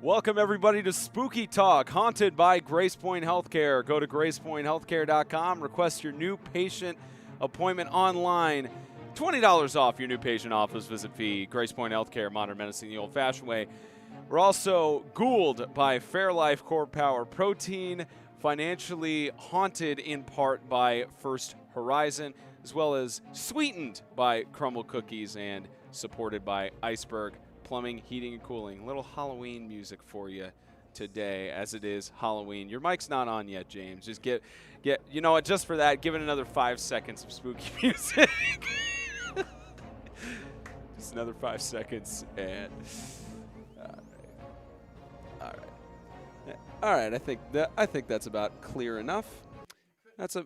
Welcome, everybody, to Spooky Talk, haunted by GracePointe Healthcare. Go to GracePointeHealthcare.com, request your new patient appointment online. $20 off your new patient office visit fee. GracePointe Healthcare, modern medicine the old-fashioned way. We're also ghouled by Fairlife Core Power Protein, financially haunted in part by First Horizon, as well as sweetened by Crumble Cookies and supported by Iceberg Plumbing, Heating, and Cooling. A little Halloween music for you today, as it is Halloween. Your mic's not on yet, James. Just get. You know what? Just for that, give it another 5 seconds of spooky music. Just another 5 seconds, and all right. I think that's about clear enough. Do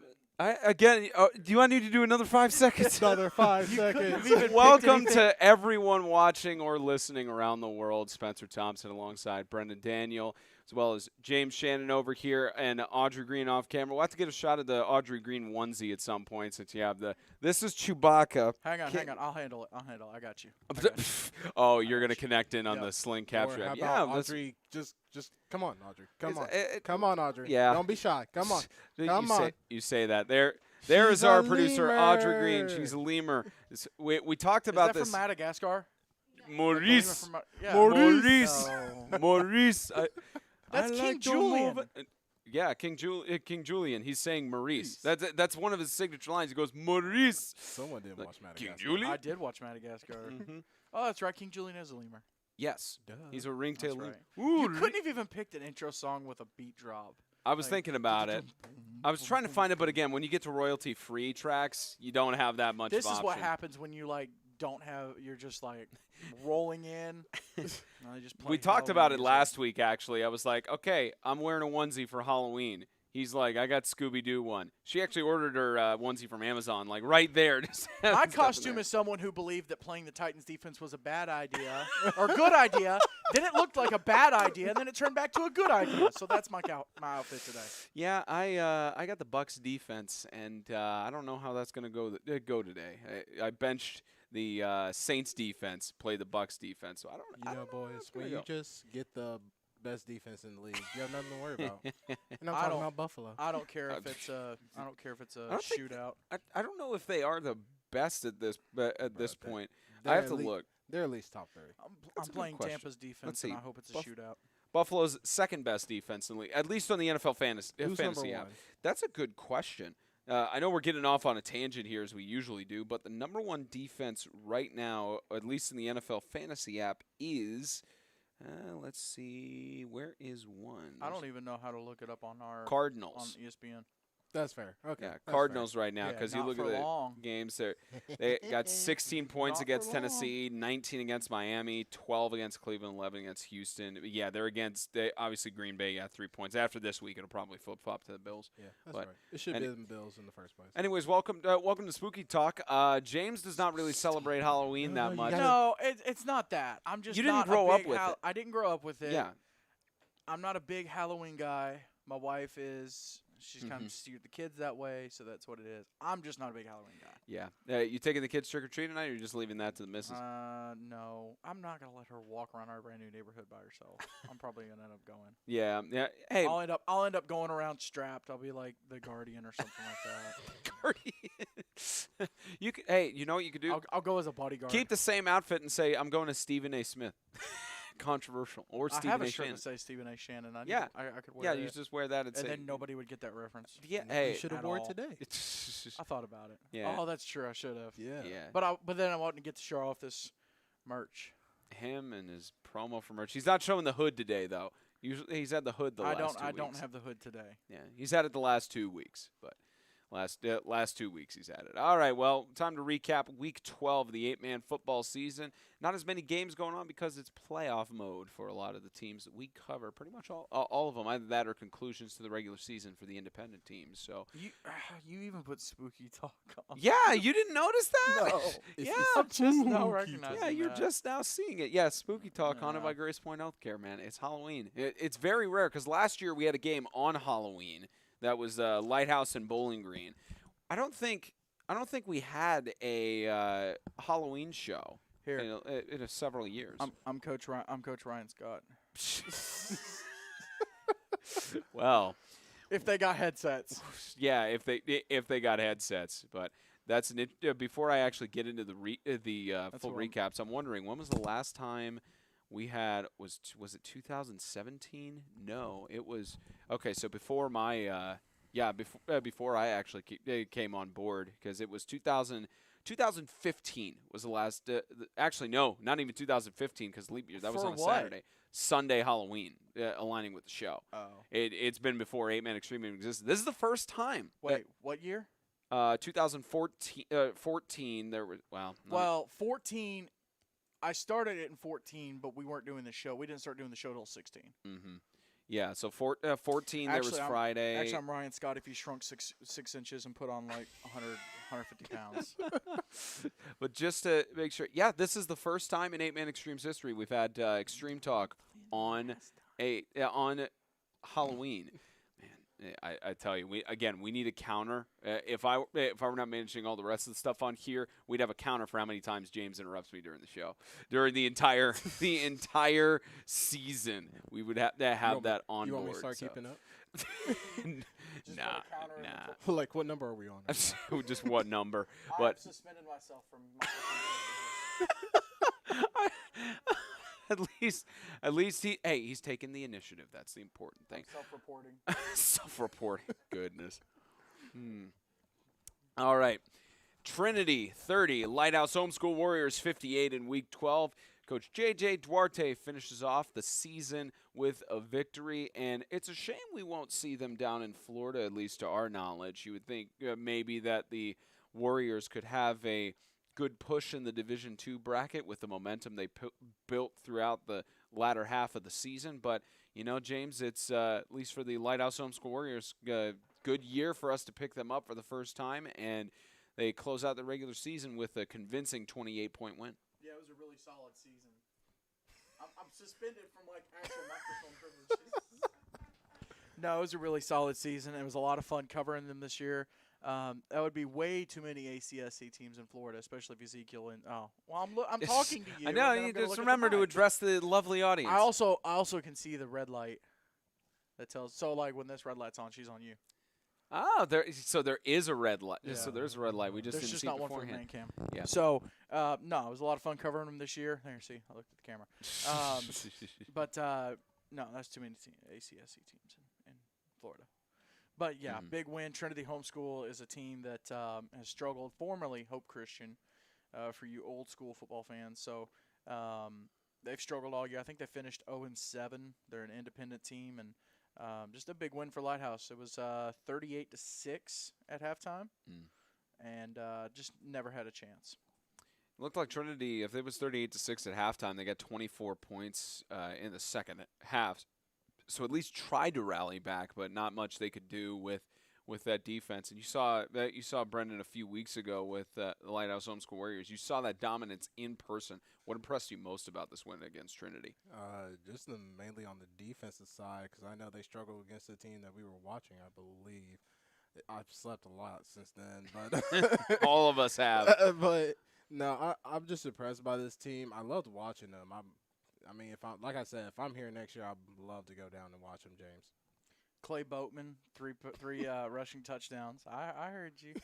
you want me to do another 5 seconds? Another 5 seconds. Welcome to everyone watching or listening around the world. Spencer Thompson alongside Brendan Daniel, as well as James Shannon over here and Audrey Green off camera. We'll have to get a shot of the Audrey Green onesie at some point since you have this is Chewbacca. Hang on. I'll handle it. I got you. Oh, you're going to connect in on the sling capture. How about Audrey, just come on, Audrey. Come on, Audrey. Yeah. Don't be shy. Come on. You say that. There is our producer, Audrey Green. She's a lemur. We talked about this. Is that from Madagascar? Maurice. Yeah. Maurice. No. Maurice. That's King Julian. Yeah, King Julian. He's saying Maurice. That's one of his signature lines. He goes, Maurice. Someone didn't watch Madagascar. King Julian? I did watch Madagascar. Mm-hmm. Oh, that's right. King Julian is a lemur. Yes. Duh. He's a ringtail lemur. Right. Ooh, You couldn't have even picked an intro song with a beat drop. I was thinking about it. I was trying to find it, but again, when you get to royalty-free tracks, you don't have that much This of is option. what happens when you don't have. You're just rolling in. We talked about it last week, actually. I was like, okay, I'm wearing a onesie for Halloween. He's like, I got Scooby-Doo one. She actually ordered her onesie from Amazon, right there. My costume is someone who believed that playing the Titans defense was a bad idea or good idea. Then it looked like a bad idea, and then it turned back to a good idea. So that's my outfit today. Yeah, I got the Bucks defense, and I don't know how that's going to go today. I benched the Saints defense, played the Bucks defense. So I don't know, boys, when you just get the best defense in the league, you have nothing to worry about. And I'm talking about Buffalo. I don't care if it's a shootout. I don't know if they are the best at this point. I have to look. They're at least top 30. I'm playing Tampa's defense, and I hope it's a shootout. Buffalo's second best defense in the league, at least on the NFL fantasy number app. one? That's a good question. I know we're getting off on a tangent here as we usually do, but the number one defense right now, at least in the NFL fantasy app, is let's see, where is one? I don't even know how to look it up on our Cardinals on ESPN. That's fair. Okay. Yeah, Cardinals right now, because you look at long. the games there. They got 16 points Not against for Tennessee, 19 against Miami, 12 against Cleveland, 11 against Houston. Yeah, obviously Green Bay got 3 points. After this week, it'll probably flip-flop to the Bills. Yeah, that's right. It should be the Bills in the first place. Anyways, welcome to Spooky Talk. James does not really celebrate Halloween that much. No, it's not that. I'm just You didn't not grow a up big with it. I didn't grow up with it. Yeah. I'm not a big Halloween guy. My wife is. She's kind of steered the kids that way, so that's what it is. I'm just not a big Halloween guy. Yeah. You taking the kids trick-or-treating tonight, or you just leaving that to the missus? No. I'm not going to let her walk around our brand new neighborhood by herself. I'm probably going to end up going. Yeah. Hey. I'll end up going around strapped. I'll be like the Guardian or something like that. Guardian. Hey, you know what you could do? I'll go as a bodyguard. Keep the same outfit and say, I'm going to Stephen A. Smith. Controversial. Or Stephen I have A. a shirt Shannon. that says Stephen A. Shannon. I could wear Yeah, you just wear that and say. then nobody would get that reference. Yeah, hey. You should have wore it today. I thought about it. Yeah. Oh, that's true. I should have. Yeah. But then I wanted to get to show off this merch. Him and his promo for merch. He's not showing the hood today, though. Usually he's had the hood last 2 weeks. I don't have the hood today. Yeah, he's had it the last 2 weeks, but last 2 weeks he's had it. All right, well, time to recap Week 12 of the 8-man football season. Not as many games going on because it's playoff mode for a lot of the teams that we cover. Pretty much all of them, either that or conclusions to the regular season for the independent teams. So you even put Spooky Talk on. yeah, you didn't notice that? No. Yeah, I'm just now recognizing yeah, you're that. just now seeing it. Yeah, Spooky Talk, haunted by GracePointe Healthcare, man. It's Halloween. It's very rare because last year we had a game on Halloween that was Lighthouse and Bowling Green. I don't think we had a Halloween show here in several years. I'm Coach Ryan Scott. Well, If they got headsets. yeah, if they got headsets, but that's before I actually get into the full what I'm- recaps. I'm wondering when was the last time we had was it 2017? No, it was okay. So before my before I actually came on board, because it was 2015 was the last. Actually, no, not even 2015 because leap year. That was For on a what? Saturday. Sunday Halloween, aligning with the show. Oh. It's been before 8-Man Extreme even existed. This is the first time. Wait, what year? 2014. 14. There was 14. I started it in 14, but we weren't doing the show. We didn't start doing the show till 16. Mm-hmm. Yeah. So 14. There was Friday. Actually, I'm Ryan Scott. If you shrunk six inches and put on like 150 pounds. But just to make sure, yeah, this is the first time in 8-Man Extreme's history we've had Extreme Talk on Halloween. Man, I tell you, we need a counter. If I were not managing all the rest of the stuff on here, we'd have a counter for how many times James interrupts me during the show. During the entire season, we would have to have that on You want board. me to start keeping up? Nah. Like, what number are we on? Just what number? I But suspended myself from. at least he's taking the initiative. That's the important thing. Self-reporting. Self-reporting. Goodness. All right. Trinity 30, Lighthouse Homeschool Warriors 58 in Week 12. Coach J.J. Duarte finishes off the season with a victory, and it's a shame we won't see them down in Florida, at least to our knowledge. You would think maybe that the Warriors could have a good push in the Division II bracket with the momentum they built throughout the latter half of the season. But, James, it's at least for the Lighthouse Homeschool Warriors, good year for us to pick them up for the first time, and they close out the regular season with a convincing 28-point win. Yeah, it was a really solid season. I'm suspended from actual microphone privileges. No, it was a really solid season. It was a lot of fun covering them this year. That would be way too many ACSC teams in Florida, especially if Ezekiel and I'm talking to you. I know. You just remember to address the lovely audience. I also can see the red light that tells. So when this red light's on, she's on you. Oh, there is a red light. Yeah. So there's a red light. We just There's didn't just see not it one for the beforehand. main cam. Yeah. So no, it was a lot of fun covering them this year. There, see, I looked at the camera. But no, that's too many ACSC teams in Florida. But yeah, big win. Trinity Homeschool is a team that has struggled. Formerly Hope Christian, for you old school football fans. So they've struggled all year. I think they finished 0-7. They're an independent team, and just a big win for Lighthouse. It was 38-6 at halftime, and just never had a chance. It looked like Trinity, if it was 38-6 at halftime, they got 24 points in the second half. So at least tried to rally back, but not much they could do with that defense. And you saw Brendan a few weeks ago with the Lighthouse Homeschool Warriors. You saw that dominance in person. What impressed you most about this win against Trinity? Just mainly on the defensive side, because I know they struggled against the team that we were watching, I believe. I've slept a lot since then, but all of us have. But no, I'm just impressed by this team. I loved watching them. I mean, if I'm here next year, I'd love to go down and watch them, James. Clay Boatman, three rushing touchdowns. I heard you.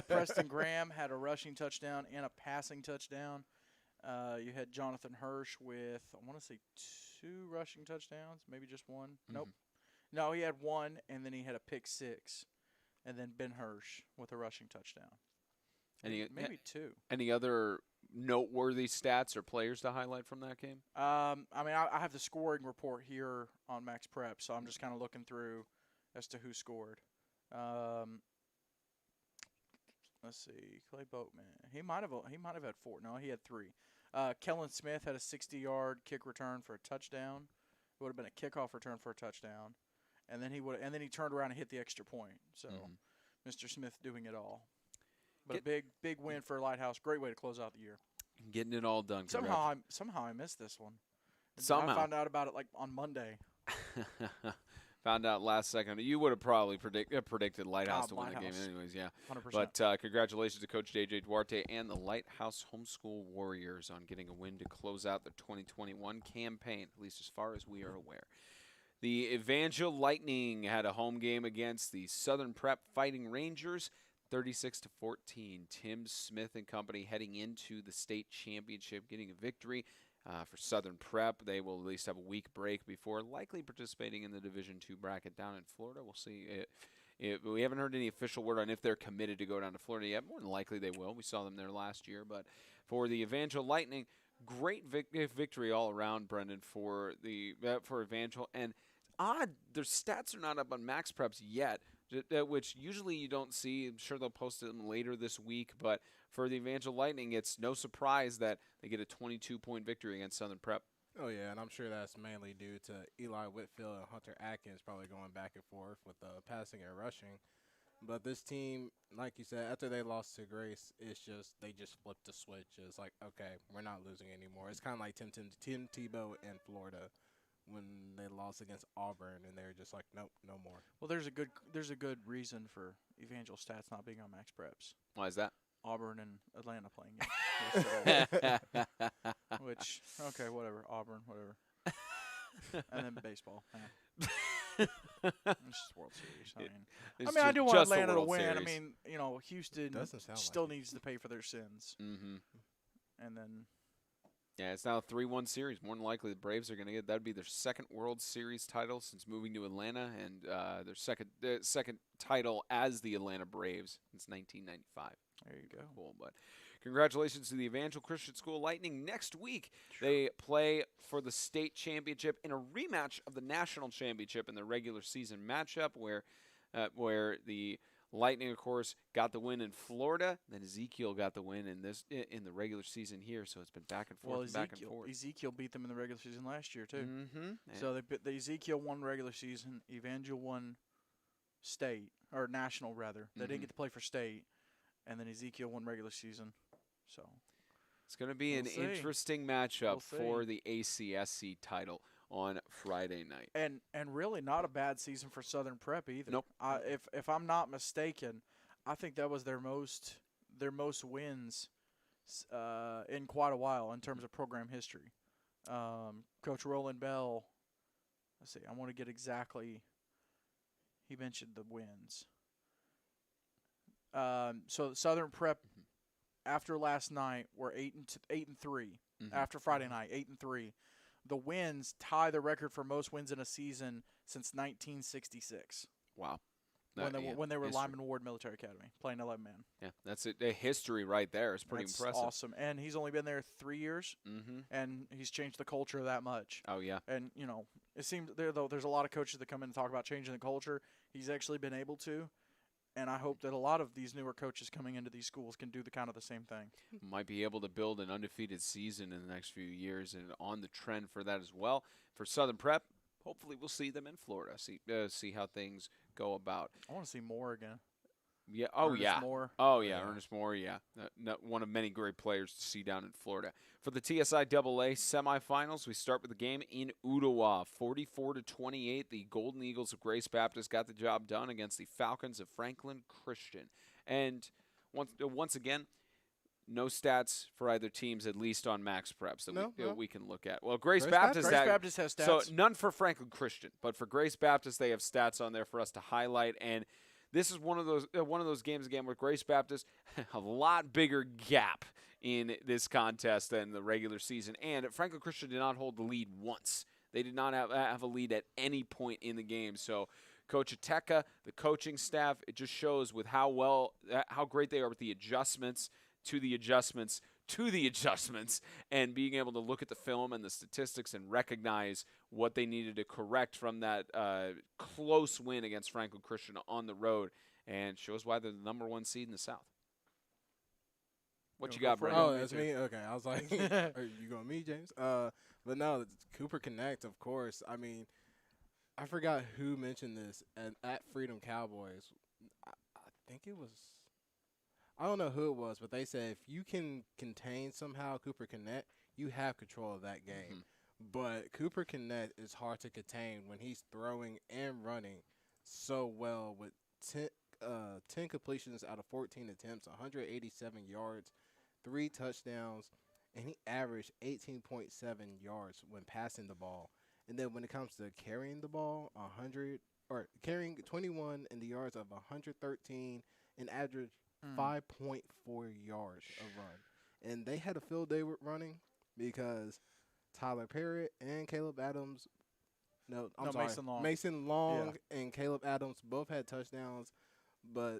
Preston Graham had a rushing touchdown and a passing touchdown. You had Jonathan Hirsch with, I want to say, 2 rushing touchdowns, maybe just one. Nope. No, he had one, and then he had a pick 6. And then Ben Hirsch with a rushing touchdown. Maybe 2. Any other noteworthy stats or players to highlight from that game? I mean, I have the scoring report here on Max Prep, so I'm just kind of looking through as to who scored. Let's see, Clay Boatman. He might have had 4. No, he had 3. Kellen Smith had a 60-yard kick return for a touchdown. It would have been a kickoff return for a touchdown, and then he turned around and hit the extra point. So, Mr. Smith doing it all. But a big win for Lighthouse. Great way to close out the year. Getting it all done. Somehow I missed this one. Somehow I found out about it on Monday. Found out last second. You would have probably predicted Lighthouse to win the game Lighthouse. anyways, yeah. 100%. But congratulations to Coach J.J. Duarte and the Lighthouse Homeschool Warriors on getting a win to close out the 2021 campaign, at least as far as we are aware. The Evangel Lightning had a home game against the Southern Prep Fighting Rangers, 36-14. Tim Smith and company heading into the state championship, getting a victory. For Southern Prep, they will at least have a week break before likely participating in the Division II bracket down in Florida. We'll see. We haven't heard any official word on if they're committed to go down to Florida yet. More than likely they will. We saw them there last year. But for the Evangel Lightning, great victory all around, Brendan, for Evangel. And odd, their stats are not up on Max Preps yet, which usually you don't see. I'm sure they'll post them later this week. But for the Evangel Lightning, it's no surprise that they get a 22-point victory against Southern Prep. Oh, yeah, and I'm sure that's mainly due to Eli Whitfield and Hunter Atkins probably going back and forth with passing and rushing. But this team, like you said, after they lost to Grace, they just flipped the switch. It's like, okay, we're not losing anymore. It's kind of like Tim Tebow in Florida when they lost against Auburn, and they were just like, nope, no more. Well, there's a good reason for Evangel stats not being on Max Preps. Why is that? Auburn and Atlanta playing yesterday. Which, okay, whatever. Auburn, whatever. And then baseball. It's just World Series. I do want Atlanta to win. Series. I mean, Houston still needs to pay for their sins. Mm-hmm. And then. Yeah, it's now a 3-1 series. More than likely, the Braves are going to get that would be their second World Series title since moving to Atlanta, and their second title as the Atlanta Braves since 1995. There you go. Cool, but congratulations to the Evangel Christian School Lightning. Next week, they play for the state championship in a rematch of the national championship in the regular season matchup, where the Lightning, of course, got the win in Florida. Then Ezekiel got the win in the regular season here. So it's been back and forth, Ezekiel beat them in the regular season last year too. Mm-hmm. So the Ezekiel won regular season. Evangel won state or national rather. They didn't get to play for state, and then Ezekiel won regular season. So it's going to be an interesting matchup for the ACSC title on Friday night. And really not a bad season for Southern Prep either. Nope. If I'm not mistaken, I think that was their most wins in quite a while in terms of program history. Coach Roland Bell, let's see, I want to get exactly. He mentioned the wins. So Southern Prep after last night were 8-3. After Friday night, 8-3. The wins tie the record for most wins in a season since 1966. Wow. When they were Lyman Ward Military Academy, playing 11-man. Yeah, that's a history right there. It's pretty impressive. Awesome. And he's only been there 3 years, and he's changed the culture that much. Oh, yeah. And, it seems there's a lot of coaches that come in and talk about changing the culture. He's actually been able to. And I hope that a lot of these newer coaches coming into these schools can do the same thing. Might be able to build an undefeated season in the next few years, and on the trend for that as well. For Southern Prep, hopefully we'll see them in Florida. See how things go about. I want to see Moore again. Yeah. Oh, Ernest yeah. Moore. Oh, yeah. Ernest Moore, yeah. One of many great players to see down in Florida. For the TSI AA semifinals, we start with the game in Ottawa. 44-28, the Golden Eagles of Grace Baptist got the job done against the Falcons of Franklin Christian. And once again, no stats for either teams, at least on Max Preps that we can look at. Well, Grace Baptist has stats. So none for Franklin Christian, but for Grace Baptist, they have stats on there for us to highlight. And this is one of those games again with Grace Baptist, a lot bigger gap in this contest than the regular season. And Franklin Christian did not hold the lead once. They did not have a lead at any point in the game. So Coach Ateka, the coaching staff, it just shows with how great they are with the adjustments, and being able to look at the film and the statistics and recognize what they needed to correct from that close win against Franklin Christian on the road, and shows why they're the number 1 seed in the South. What you got, Brendan? Oh, that's me? Okay. I was like, are you going me, James? But no, Cooper Connect, of course. I mean, I forgot who mentioned this at Freedom Cowboys. I think it was – I don't know who it was, but they said if you can contain somehow Cooper Connect, you have control of that game. But Cooper Connect is hard to contain when he's throwing and running so well with 10 completions out of 14 attempts, 187 yards, 3 touchdowns, and he averaged 18.7 yards when passing the ball. And then when it comes to carrying the ball, carrying 21 in the yards of 113 and averaged 5.4 yards a run. And they had a field day with running because Tyler Parrott and Caleb Adams. Mason Long and Caleb Adams both had touchdowns, but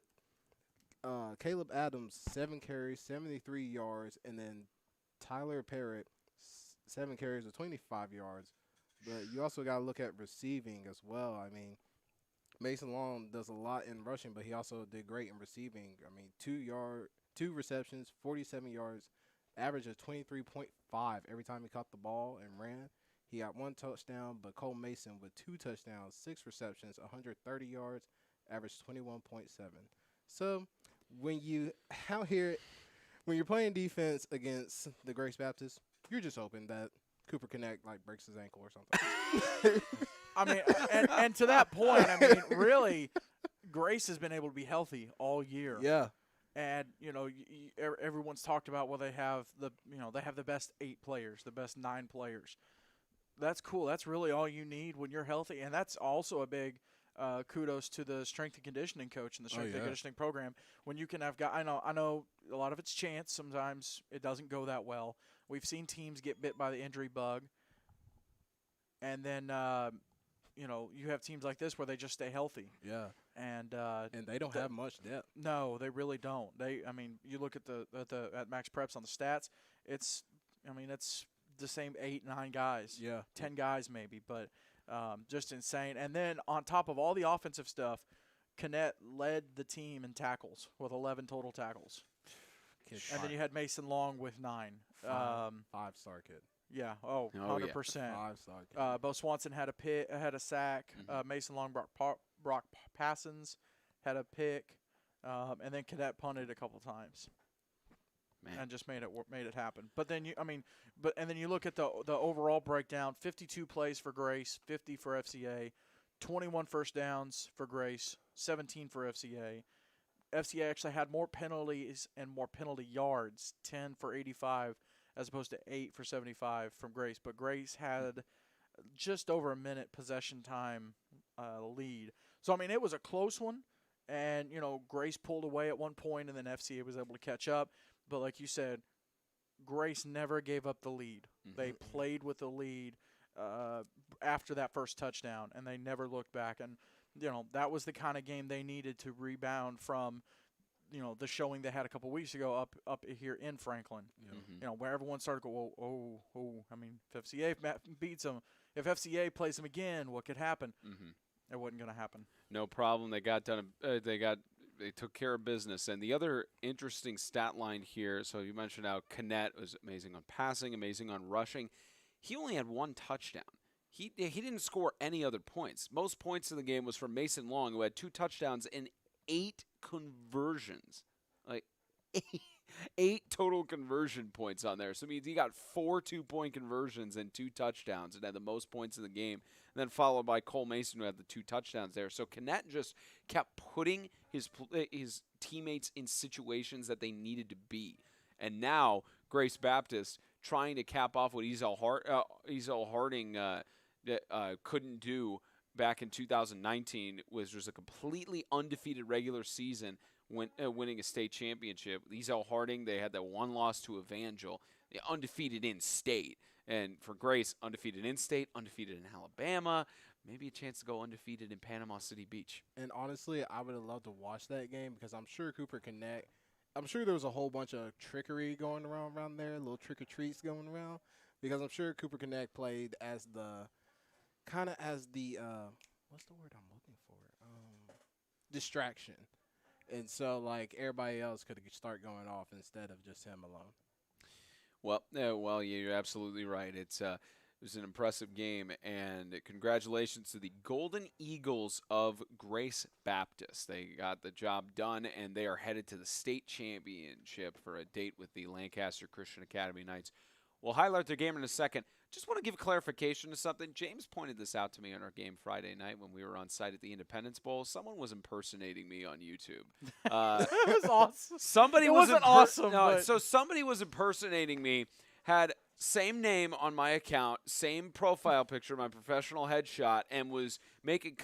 Caleb Adams 7 carries, 73 yards, and then Tyler Parrott 7 carries with 25 yards. But you also got to look at receiving as well. I mean, Mason Long does a lot in rushing, but he also did great in receiving. I mean, 2 receptions, 47 yards, average of 23.5 every time he caught the ball and ran. He got 1 touchdown, but Cole Mason with 2 touchdowns, 6 receptions, 130 yards, averaged 21.7. So when you're playing defense against the Grace Baptist, you're just hoping that Cooper Connect breaks his ankle or something. I mean, and to that point, I mean, really, Grace has been able to be healthy all year. Yeah. And everyone's talked about they have the best 8 players, the best 9 players. That's cool. That's really all you need when you're healthy, and that's also a big kudos to the strength and conditioning coach and the strength and conditioning program. When you can have guys, I know a lot of it's chance. Sometimes it doesn't go that well. We've seen teams get bit by the injury bug, and then you have teams like this where they just stay healthy. Yeah. And they don't have much depth. No, they really don't. You look at at Max Preps on the stats. It's the same 8, 9 guys. Yeah. 10 guys maybe, but just insane. And then on top of all the offensive stuff, Connect led the team in tackles with 11 total tackles. Then you had Mason Long with 9. 5-star kid. Yeah. 100%. 5-star kid. Bo Swanson had a sack. Mason Long, Brock Passons had a pick, and then Cadet punted a couple times. Man. And just made it happen. But then you look at the overall breakdown: 52 plays for Grace, 50 for FCA, 21 first downs for Grace, 17 for FCA. FCA actually had more penalties and more penalty yards, 10 for 85 as opposed to 8 for 75 from Grace. But Grace had just over a minute possession time lead. So, I mean, it was a close one. And, Grace pulled away at one point, and then FCA was able to catch up. But like you said, Grace never gave up the lead. They played with the lead after that first touchdown, and they never looked back. And, that was the kind of game they needed to rebound from, the showing they had a couple weeks ago up here in Franklin. Where everyone started to go, I mean, if FCA beats them, if FCA plays them again, what could happen? It wasn't going to happen. No problem. They got done. They took care of business. And the other interesting stat line here, so you mentioned how Connect was amazing on passing, amazing on rushing. He only had 1 touchdown. He didn't score any other points. Most points in the game was from Mason Long, who had 2 touchdowns and 8 conversions. Like 8 total conversion points on there. So it means he got 4 2-point conversions and 2 touchdowns and had the most points in the game. And then followed by Cole Mason, who had the 2 touchdowns there. So Connect just kept putting his teammates in situations that they needed to be. And now Grace Baptist trying to cap off what Ezel Harding couldn't do back in 2019 was just a completely undefeated regular season winning a state championship. Ezel Harding, they had that 1 loss to Evangel. They undefeated in state. And for Grace, undefeated in state, undefeated in Alabama, maybe a chance to go undefeated in Panama City Beach. And honestly, I would have loved to watch that game because I'm sure Cooper Connect, I'm sure there was a whole bunch of trickery going around there, little trick-or-treats going around, because I'm sure Cooper Connect played as the what's the word I'm looking for? Distraction. And so, everybody else could start going off instead of just him alone. Well, you're absolutely right. It was an impressive game, and congratulations to the Golden Eagles of Grace Baptist. They got the job done, and they are headed to the state championship for a date with the Lancaster Christian Academy Knights. We'll highlight their game in a second. Just want to give clarification to something. James pointed this out to me on our game Friday night when we were on site at the Independence Bowl. Someone was impersonating me on YouTube. It was awesome. Somebody It was wasn't awesome, no, but so somebody was impersonating me. Had same name on my account, same profile picture, my professional headshot, and was making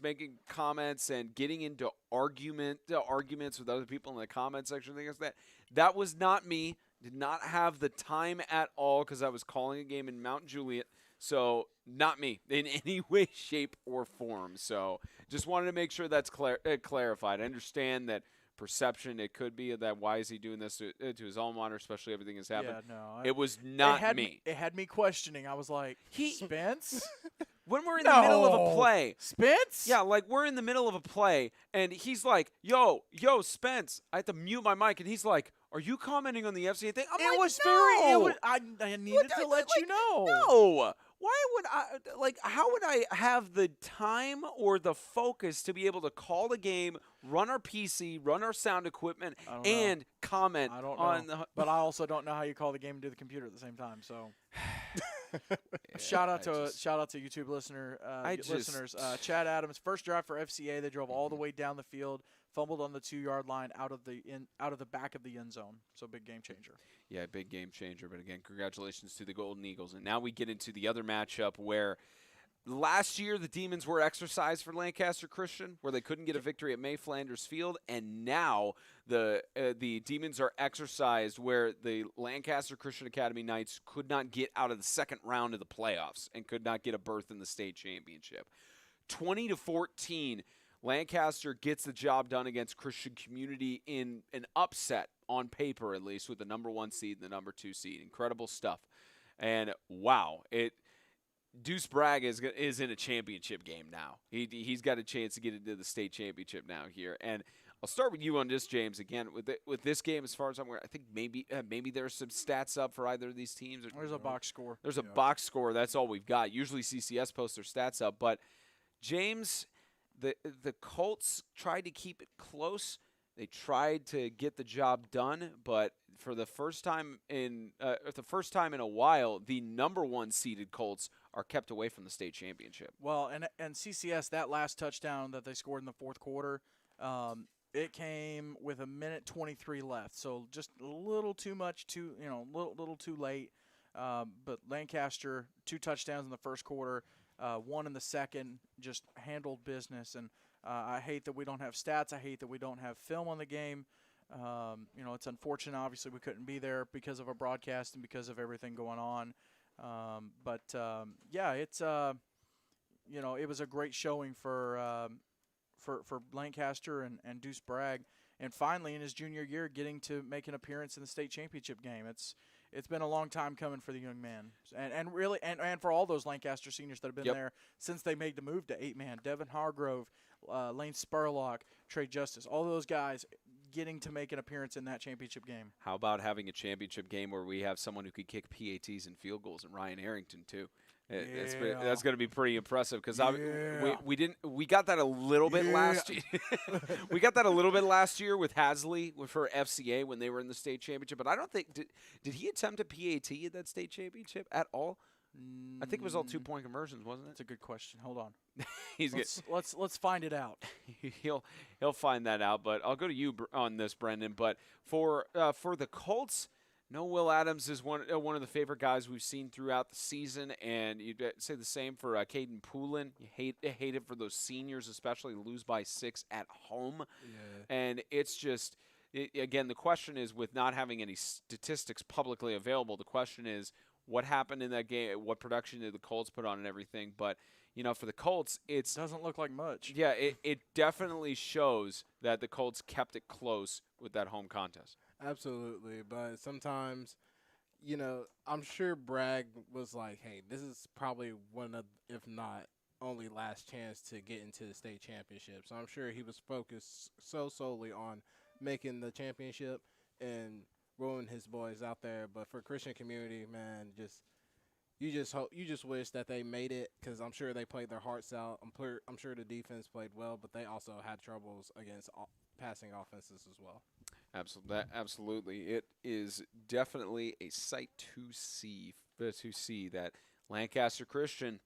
making comments and getting into arguments with other people in the comment section. Things like that. That was not me. Did not have the time at all because I was calling a game in Mount Juliet. So not me in any way, shape, or form. So just wanted to make sure that's clarified. I understand that perception, it could be that why is he doing this to his alma mater, especially everything that's happened. Yeah, no. It was not me. It had me questioning. I was like, Spence? When we're in the middle of a play. Spence? Yeah, like we're in the middle of a play, and he's like, yo, Spence. I have to mute my mic, and he's like, are you commenting on the FCA thing? It was very. I needed to let you know. No. Why would how would I have the time or the focus to be able to call the game, run our PC, run our sound equipment, and comment on the. But I also don't know how you call the game and do the computer at the same time. So, shout out to YouTube listeners. Chad Adams, first drive for FCA. They drove all the way down the field, fumbled on the 2-yard line out of the back of the end zone. So big game changer. Yeah, big game changer. But again, congratulations to the Golden Eagles. And now we get into the other matchup where last year the Demons were exercised for Lancaster Christian, where they couldn't get a victory at May Flanders Field, and now the Demons are exercised where the Lancaster Christian Academy Knights could not get out of the second round of the playoffs and could not get a berth in the state championship. 20-14. Lancaster gets the job done against Christian Community in an upset, on paper at least, with the number 1 seed and the number 2 seed. Incredible stuff. And wow, Deuce Bragg is in a championship game now. He's got a chance to get into the state championship now here. And I'll start with you on this, James. Again, with this game, as far as I'm aware, I think maybe there's some stats up for either of these teams. There's a box score. There's a box score. That's all we've got. Usually CCS posts their stats up. But, James, the Colts tried to keep it close. They tried to get the job done, but for the first time in a while, the number 1 seeded Colts are kept away from the state championship. Well, and CCS, that last touchdown that they scored in the fourth quarter, it came with 1:23 left, so just a little too much, little too late. But Lancaster, 2 touchdowns in the first quarter, 1 in the second, just handled business. And I hate that we don't have stats. I hate that we don't have film on the game. It's unfortunate. Obviously, we couldn't be there because of our broadcast and because of everything going on. It was a great showing for Lancaster and Deuce Bragg, and finally in his junior year getting to make an appearance in the state championship game. It's been a long time coming for the young man, and really for all those Lancaster seniors that have been there since they made the move to 8-man. Devin Hargrove, Lane Spurlock, Trey Justice, all those guys getting to make an appearance in that championship game. How about having a championship game where we have someone who could kick PATs and field goals, and Ryan Harrington too? That's going to be pretty impressive because we got that a little bit last year. We got that a little bit last year with Hasley for FCA when they were in the state championship. But I don't think did he attempt a PAT at that state championship at all? I think it was all 2-point conversions, wasn't it? That's a good question. Hold on. Let's find it out. He'll find that out. But I'll go to you on this, Brendan. But for the Colts, no, Will Adams is one of the favorite guys we've seen throughout the season, and you'd say the same for Caden Poulin. You hate it for those seniors, especially lose by 6 at home. Yeah. And it's just, again, the question is, with not having any statistics publicly available, the question is, what happened in that game? What production did the Colts put on and everything? But, for the Colts, it doesn't look like much. Yeah, it definitely shows that the Colts kept it close with that home contest. Absolutely, but sometimes, I'm sure Bragg was like, hey, this is probably one of, if not only last chance to get into the state championship. So I'm sure he was focused solely on making the championship and rolling his boys out there. But for Christian Community, man, you just wish that they made it because I'm sure they played their hearts out. I'm sure the defense played well, but they also had troubles against passing offenses as well. Absolutely. It is definitely a sight to see that Lancaster Christian,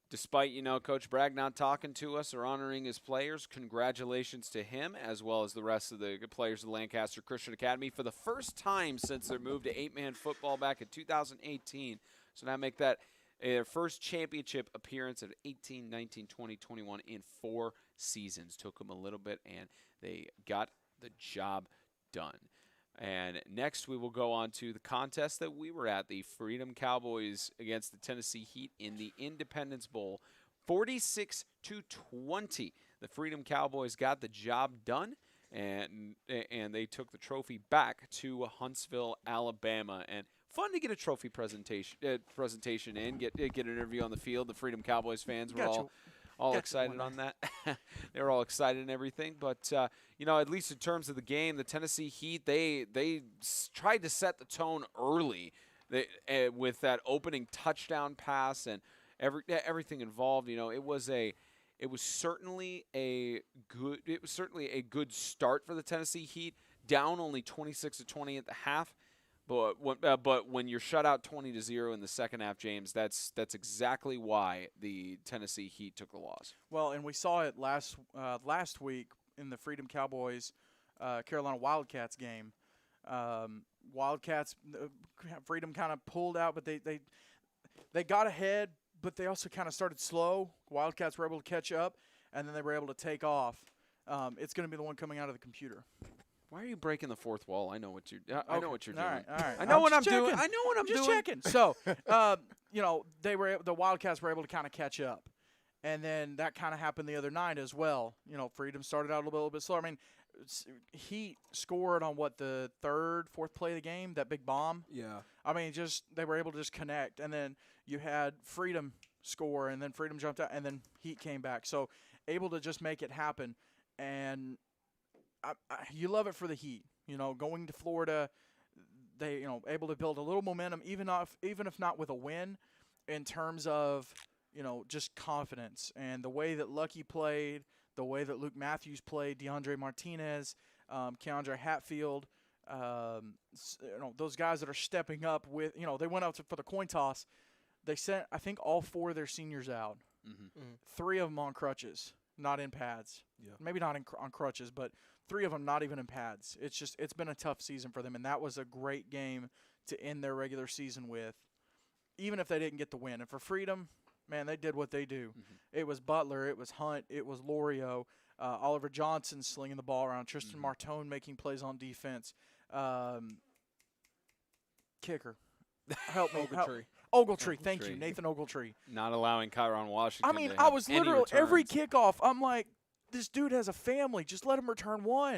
despite, Coach Bragg not talking to us or honoring his players, congratulations to him as well as the rest of the players of the Lancaster Christian Academy for the first time since their move to 8-man football back in 2018. So now make that their first championship appearance of 18, 19, 20, 21 in 4 seasons. Took them a little bit, and they got the job done. And next we will go on to the contest that we were at, the Freedom Cowboys against the Tennessee Heat in the Independence Bowl. 46-20. The Freedom Cowboys got the job done, and they took the trophy back to Huntsville, Alabama. And fun to get a trophy presentation in, get an interview on the field. The Freedom Cowboys fans were all excited on that. They were all excited and everything. But, at least in terms of the game, the Tennessee Heat, they tried to set the tone early with that opening touchdown pass and everything involved. It was certainly a good start for the Tennessee Heat, down only 26-20 at the half. But when you're shut out 20-0 in the second half, James, that's exactly why the Tennessee Heat took the loss. Well, and we saw it last week in the Freedom Cowboys Carolina Wildcats game. Freedom kind of pulled out, but they got ahead, but they also kind of started slow. Wildcats were able to catch up, and then they were able to take off. It's going to be the one coming out of the computer. Why are you breaking the fourth wall? I know what you're doing. All right. I know what I'm doing. I know what I'm just doing. Checking. So, the Wildcats were able to kind of catch up, and then that kind of happened the other night as well. Freedom started out a little bit slower. I mean, Heat scored on the fourth play of the game, that big bomb. Yeah. I mean, they were able to just connect, and then you had Freedom score, and then Freedom jumped out, and then Heat came back. So, able to just make it happen, and you love it for the Heat. Going to Florida, they able to build a little momentum, even if not with a win, in terms of just confidence and the way that Lucky played, the way that Luke Matthews played, DeAndre Martinez, Keandre Hatfield, those guys that are stepping up with they went out for the coin toss. They sent I think all 4 of their seniors out, 3 of them on crutches, not in pads. Yeah. Maybe not on crutches, but 3 of them not even in pads. It's been a tough season for them, and that was a great game to end their regular season with, even if they didn't get the win. And for Freedom, man, they did what they do. Mm-hmm. It was Butler, it was Hunt, it was Lorio, Oliver Johnson slinging the ball around, Tristan Martone making plays on defense, kicker. Help me. Ogletree, thank you, Nathan Ogletree. Not allowing Kyron Washington. I mean, to I have was any literally returns. every kickoff, I'm like, this dude has a family. Just let him return one.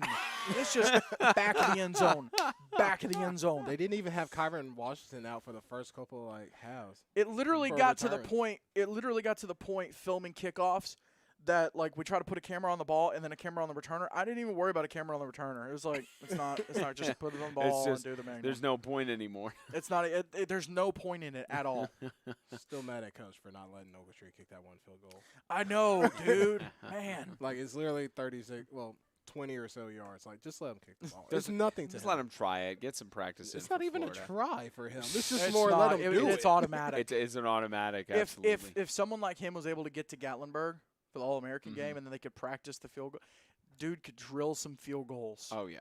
It's just back of the end zone. Back of the end zone. They didn't even have Kyron Washington out for the first couple halves. It literally got to the point. Filming kickoffs that we try to put a camera on the ball and then a camera on the returner. I didn't even worry about a camera on the returner. It was like it's not just put it on the ball and do the manual. There's no point anymore. It's not. There's no point in it at all. Still mad at Coach for not letting Ogletree kick that one field goal. I know, dude. Man. It's literally 20 or so yards. Just let him kick the ball. There's nothing to Just him. let him try it. Get some practice in. It's not even Florida. a try for him. It's just It's more not. let him do it. It's automatic. It's an automatic. Absolutely. If someone like him was able to get to Gatlinburg for the All-American game and then they could practice the field goal, dude could drill some field goals. Oh yeah.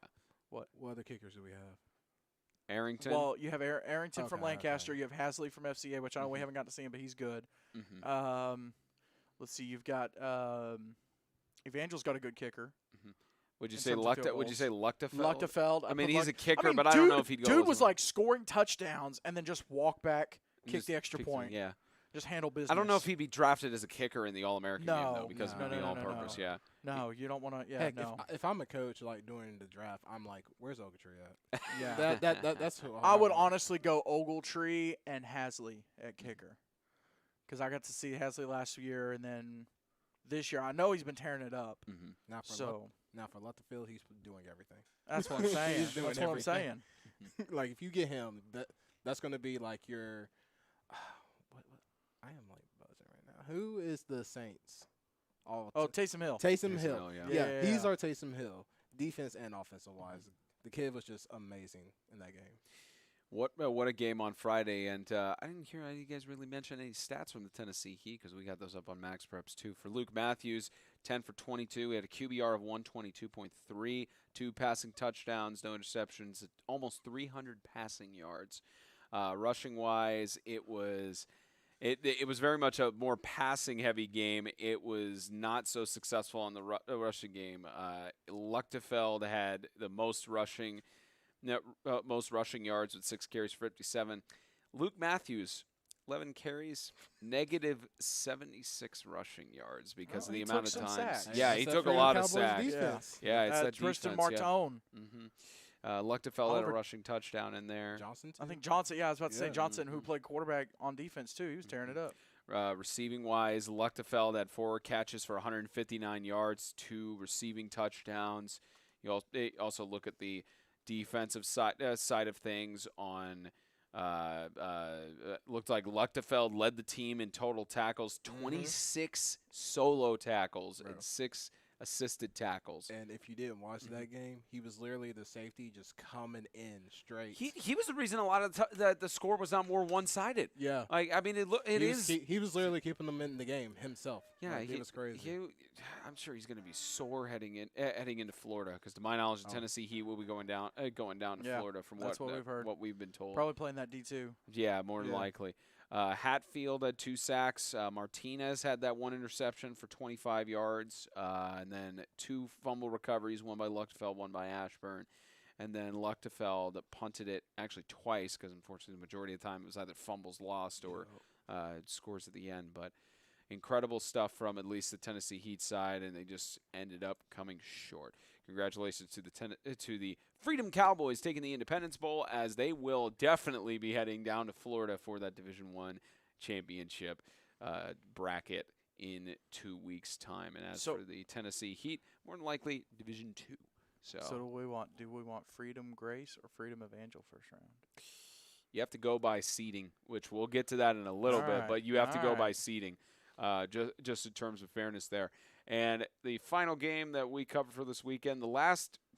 What other kickers do we have? Arrington. Well, you have Arrington from Okay, Lancaster. okay. You have Hasley from FCA, which I know we haven't got to see him, but he's good. Mm-hmm. Let's see. You've got Evangel's got a good kicker. Mm-hmm. Would you in say terms of field Would you say goals. Luchtefeld? Luchtefeld. I mean, put he's a kicker, mean, but I don't know if he'd go. Dude as was well. scoring touchdowns and then just walk back, kick Just the extra kick point. Yeah. Just handle business. I don't know if he'd be drafted as a kicker in the All-American game, though, No, because no, it would be no, all-purpose, no. yeah. No, you don't want to. Yeah, Heck, no. if I'm a coach, during the draft, I'm like, where's Ogletree at? Yeah. That's who I would honestly go Ogletree and Hasley at kicker, because I got to see Hasley last year, and then this year I know he's been tearing it up. Mm-hmm. Now for Luchtefeld, he's doing everything. That's what I'm saying. He's doing That's what I'm everything. saying. If you get him, that's going to be your. What? I am buzzing right now. Who is the Saints? Taysom Hill. Taysom Hill. Hill, Yeah, Yeah. he's our Taysom Hill, defense and offensive wise. the kid was just amazing in that game. What a game on Friday, and I didn't hear any of you guys really mention any stats from the Tennessee Heat because we got those up on Max Preps too. For Luke Matthews, 10 for 22. He had a QBR of 122.3, 2 passing touchdowns, no interceptions, almost 300 passing yards. Rushing wise, it was very much a more passing heavy game. It was not so successful on the rushing game. Luchtefeld had the most rushing yards with 6 carries for 57. Luke Matthews, 11 carries, negative 76 rushing yards because of the amount of times. Sacks. Yeah, he took a lot of sacks. Defense. Yeah, it's that Tristan defense. Martone. Luchtefeld had a rushing touchdown in there. Johnson, too? I think Johnson. Yeah, I was about to say Johnson, who played quarterback on defense too. He was tearing it up. Receiving wise, Luchtefeld had 4 catches for 159 yards, 2 receiving touchdowns. You also look at the defensive side of things. On looked like Luchtefeld led the team in total tackles, 26 solo tackles and 6 assisted tackles. And if you didn't watch that game, he was literally the safety just coming in straight. He was the reason a lot of the score was not more one-sided. Yeah. Like, I mean, He was literally keeping them in the game himself. Yeah, it was crazy. I'm sure he's going to be sore heading into Florida because, to my knowledge, the Tennessee Heat will be going down to Florida from that's what we've heard. What we've been told. Probably playing that D2. Yeah, more than likely. Hatfield had 2 sacks. Martinez had that 1 interception for 25 yards. And then 2 fumble recoveries, one by Luchtefeld, one by Ashburn. And then Luchtefeld punted it actually twice because, unfortunately, the majority of the time it was either fumbles lost or scores at the end. But incredible stuff from at least the Tennessee Heat side, and they just ended up coming short. Congratulations to the Freedom Cowboys taking the Independence Bowl, as they will definitely be heading down to Florida for that Division I championship bracket in 2 weeks' time. And as for the Tennessee Heat, more than likely Division II. So do we want Freedom Grace or Freedom Evangel first round? You have to go by seeding, which we'll get to that in a little bit, but you have to go by seeding, just in terms of fairness there. And the final game that we covered for this weekend,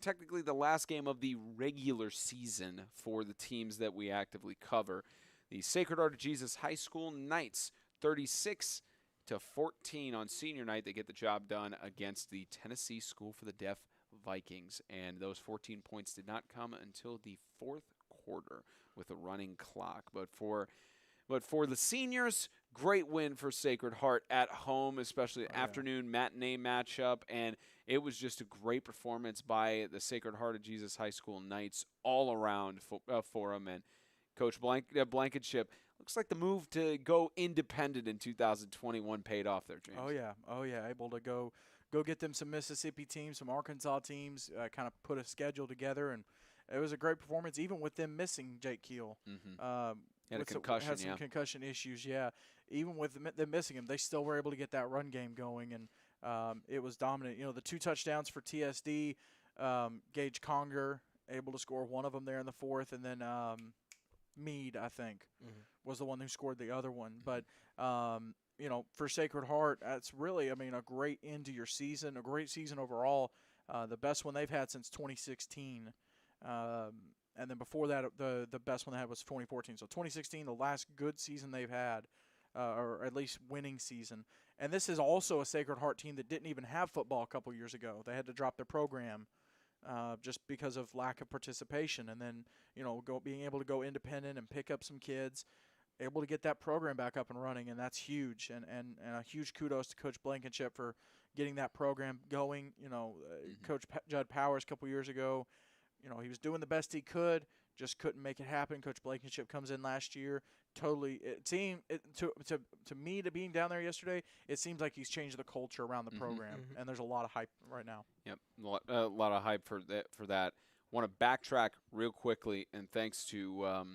technically the last game of the regular season for the teams that we actively cover, the Sacred Heart of Jesus High School Knights, 36-14 on senior night. They get the job done against the Tennessee School for the Deaf Vikings, and those 14 points did not come until the 4th quarter with a running clock. But for the seniors, great win for Sacred Heart at home, especially the afternoon matinee matchup, and it was just a great performance by the Sacred Heart of Jesus High School Knights all around for them. And Coach Blankenship, looks like the move to go independent in 2021 paid off there, James. Oh yeah, able to go get them some Mississippi teams, some Arkansas teams, kind of put a schedule together, and it was a great performance, even with them missing Jake Keel. Had a concussion, had some concussion issues, Even with them missing him, they still were able to get that run game going, and it was dominant. The 2 touchdowns for TSD, Gage Conger able to score one of them there in the 4th, and then Meade, I think, was the one who scored the other one. But for Sacred Heart, that's really, a great end to your season, a great season overall, the best one they've had since 2016. And then before that, the best one they had was 2014. So 2016, the last good season they've had, or at least winning season. And this is also a Sacred Heart team that didn't even have football a couple years ago. They had to drop their program just because of lack of participation. And then, being able to go independent and pick up some kids, able to get that program back up and running, and that's huge. And a huge kudos to Coach Blankenship for getting that program going. Coach Judd Powers a couple years ago, he was doing the best he could, just couldn't make it happen. Coach Blankenship comes in last year. Totally, it seemed to me, to being down there yesterday, it seems like he's changed the culture around the program, and there's a lot of hype right now. Yep, a lot of hype for that. Want to backtrack real quickly, and thanks to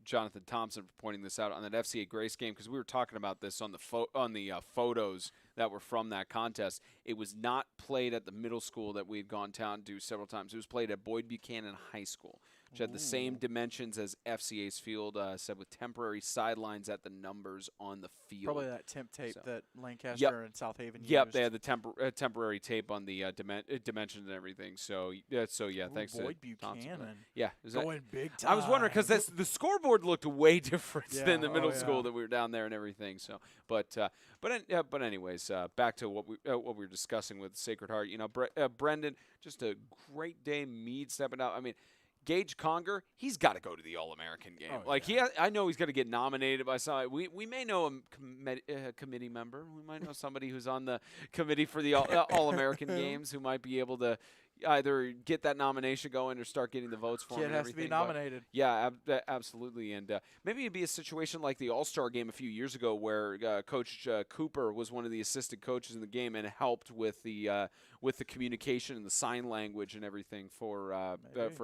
Jonathan Thompson for pointing this out on that FCA Grace game, because we were talking about this on the photos that were from that contest. It was not played at the middle school that we had gone down to several times. It was played at Boyd Buchanan High School. which had the same dimensions as FCA's field, said with temporary sidelines at the numbers on the field. Probably that temp tape that Lancaster Yep. and South Haven used. Yep, they had the temporary tape on the dimensions and everything. So yeah, thanks to Boyd Thompson. Buchanan. Yeah, Going big time. I was wondering because the scoreboard looked way different Yeah, than the middle yeah. school that we were down there and everything. So, but anyways, back to what we were discussing with Sacred Heart. You know, Brendan, just a great day. Meade stepping out. I mean, Gage Conger, he's got to go to the All-American game. I know he's got to get nominated by somebody. We may know a committee member. We might know somebody who's on the committee for the All-American games who might be able to either get that nomination going or start getting the votes for him. Kid and has everything. to be nominated. Yeah, absolutely. And maybe it'd be a situation like the All-Star game a few years ago where Coach Cooper was one of the assistant coaches in the game and helped with the communication and the sign language and everything for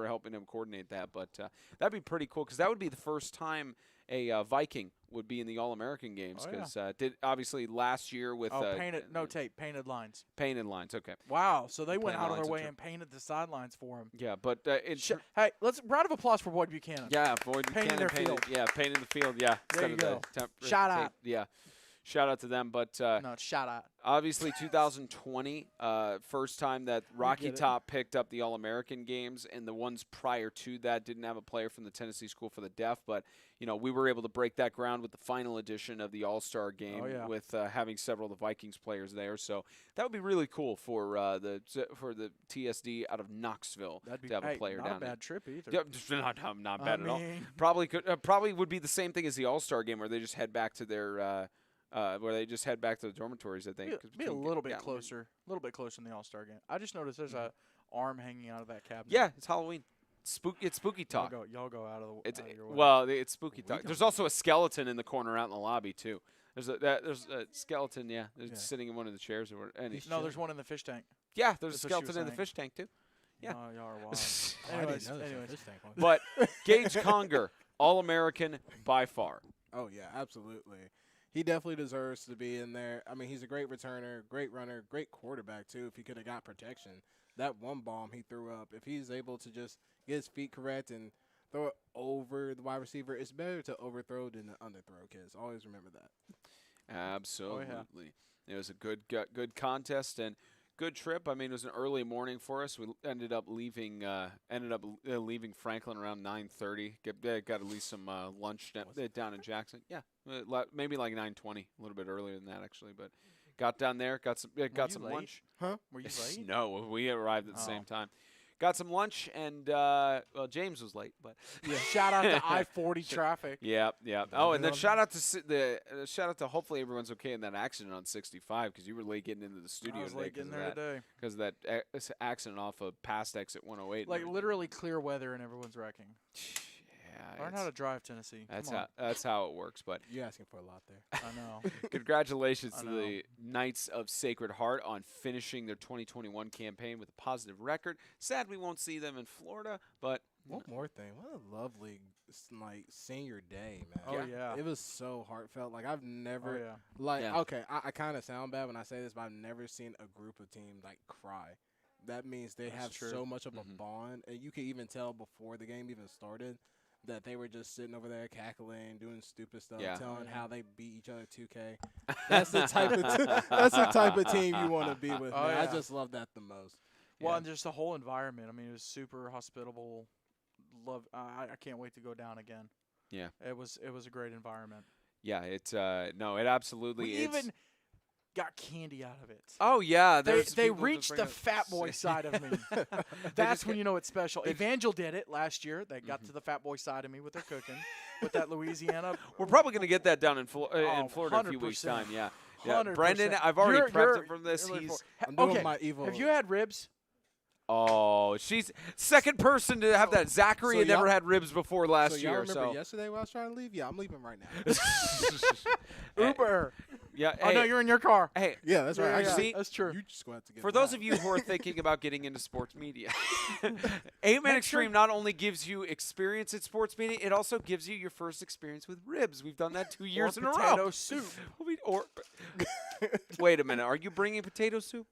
helping him coordinate that. But that'd be pretty cool because that would be the first time a Viking would be in the All-American games because did obviously last year with painted lines. Painted lines. Okay. Wow, so they went out of lines, their way okay. and painted the sidelines for him. Yeah, but Hey, round of applause for Boyd Buchanan. yeah, Boyd Painting Buchanan their painted. field. Yeah, painting the field. Yeah. There you go. Shout out. Yeah. Shout out to them, but No, shout out. obviously 2020, first time that Rocky get it. Top picked up the All-American games, and the ones prior to that didn't have a player from the Tennessee School for the Deaf, but we were able to break that ground with the final edition of the All-Star game with having several of the Vikings players there. So that would be really cool for the TSD out of Knoxville to have a player not down a bad there. trip either. Yep, not bad at all. Probably would be the same thing as the All-Star game where they just head back to their the dormitories, I think. Be a little bit closer. A little bit closer in the All-Star game. I just noticed there's a arm hanging out of that cabinet. Yeah, it's Halloween. It's spooky talk. Y'all go out of your way. Well, it's spooky talk. There's also a skeleton in the corner out in the lobby too. There's a skeleton. Yeah, sitting in one of the chairs. There's one in the fish tank. Yeah, there's That's a what she was skeleton in the saying. fish tank too. Yeah. Oh, y'all are wild. I anyways, didn't know there was a fish tank one. But Gage Conger, All-American by far. Oh yeah, absolutely. He definitely deserves to be in there. I mean, he's a great returner, great runner, great quarterback too. If he could have got protection, that one bomb he threw up, if he's able to just get his feet correct and throw it over the wide receiver, it's better to overthrow than to underthrow. Kids, always remember that. Absolutely. It was a good contest and good trip. I mean, it was an early morning for us. We ended up leaving Franklin around 9:30. Got at least some lunch down in Jackson. Yeah, maybe like 9:20, a little bit earlier than that actually. But got down there, got some late? lunch. Huh? Were you late? No, we arrived at the same time. Got some lunch and James was late, but Yeah. Shout out to I-40 traffic. Yeah. Oh, and then shout out to hopefully everyone's okay in that accident on 65 because you were late getting into the studio I was late getting there today. because of that accident off of past exit 108. Like literally clear weather and everyone's wrecking. Yeah, Learn how to drive, Tennessee. That's how it works. But You're asking for a lot there. I know. congratulations to the Knights of Sacred Heart on finishing their 2021 campaign with a positive record. Sad we won't see them in Florida, but One more thing. What a lovely senior day, man. Oh, yeah. It was so heartfelt. Like I've never Yeah. okay, I kind of sound bad when I say this, but I've never seen a group of teams cry. That means they have so much of a bond, and you could even tell before the game even started that they were just sitting over there cackling, doing stupid stuff, telling how they beat each other 2K. That's the type of team you want to be with, man. I just love that the most. Well, and just the whole environment. I mean, it was super hospitable. I can't wait to go down again. Yeah. It was a great environment. Yeah, it absolutely We even got candy out of it. Oh yeah, They reached the fat boy side of me. That's when you know it's special. Evangel did it last year. They got to the fat boy side of me with their cooking, with that Louisiana. We're probably going to get that down in Florida in a few weeks' time. Yeah. 100%. Brendan, I've already prepped him from this. I'm doing my evil. Have you had ribs? Oh, she's second person to have that. Zachary had never had ribs before last y'all year. remember yesterday when I was trying to leave? Yeah, I'm leaving right now. Uber. Yeah. Oh, no, you're in your car. Hey. Yeah, that's right. See, that's true. You just go out to get for those of you who are thinking about getting into sports media, 8-Man Extreme not only gives you experience at sports media, it also gives you your first experience with ribs. We've done that 2 years in a row. Potato soup. Wait a minute. Are you bringing potato soup?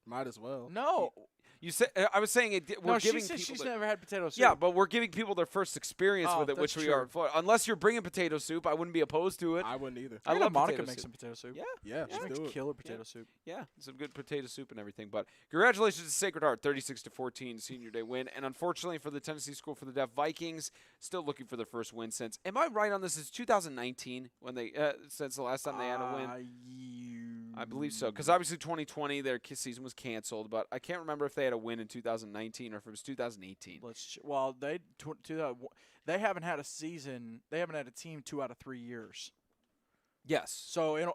Might as well. No. You said I was saying it. We're No, giving she said people she's the- never had potato soup. Yeah, but we're giving people their first experience Oh, with it, which that's we are. true. For. Unless you're bringing potato soup, I wouldn't be opposed to it. I wouldn't either. I love Monica potato makes soup. some potato soup. Yeah, Yeah, She let's makes do it. killer potato soup. yeah, some good potato soup and everything. But congratulations to Sacred Heart, 36-14 Senior Day win, and unfortunately for the Tennessee School for the Deaf Vikings, still looking for their first win since. Am I right on this? It's 2019 when they since the last time they had a win. I believe so, because obviously 2020 their season was canceled, but I can't remember if they had a win in 2019 or if it was 2018. Well, they haven't had a season. They haven't had a team 2 out of 3 years. Yes. So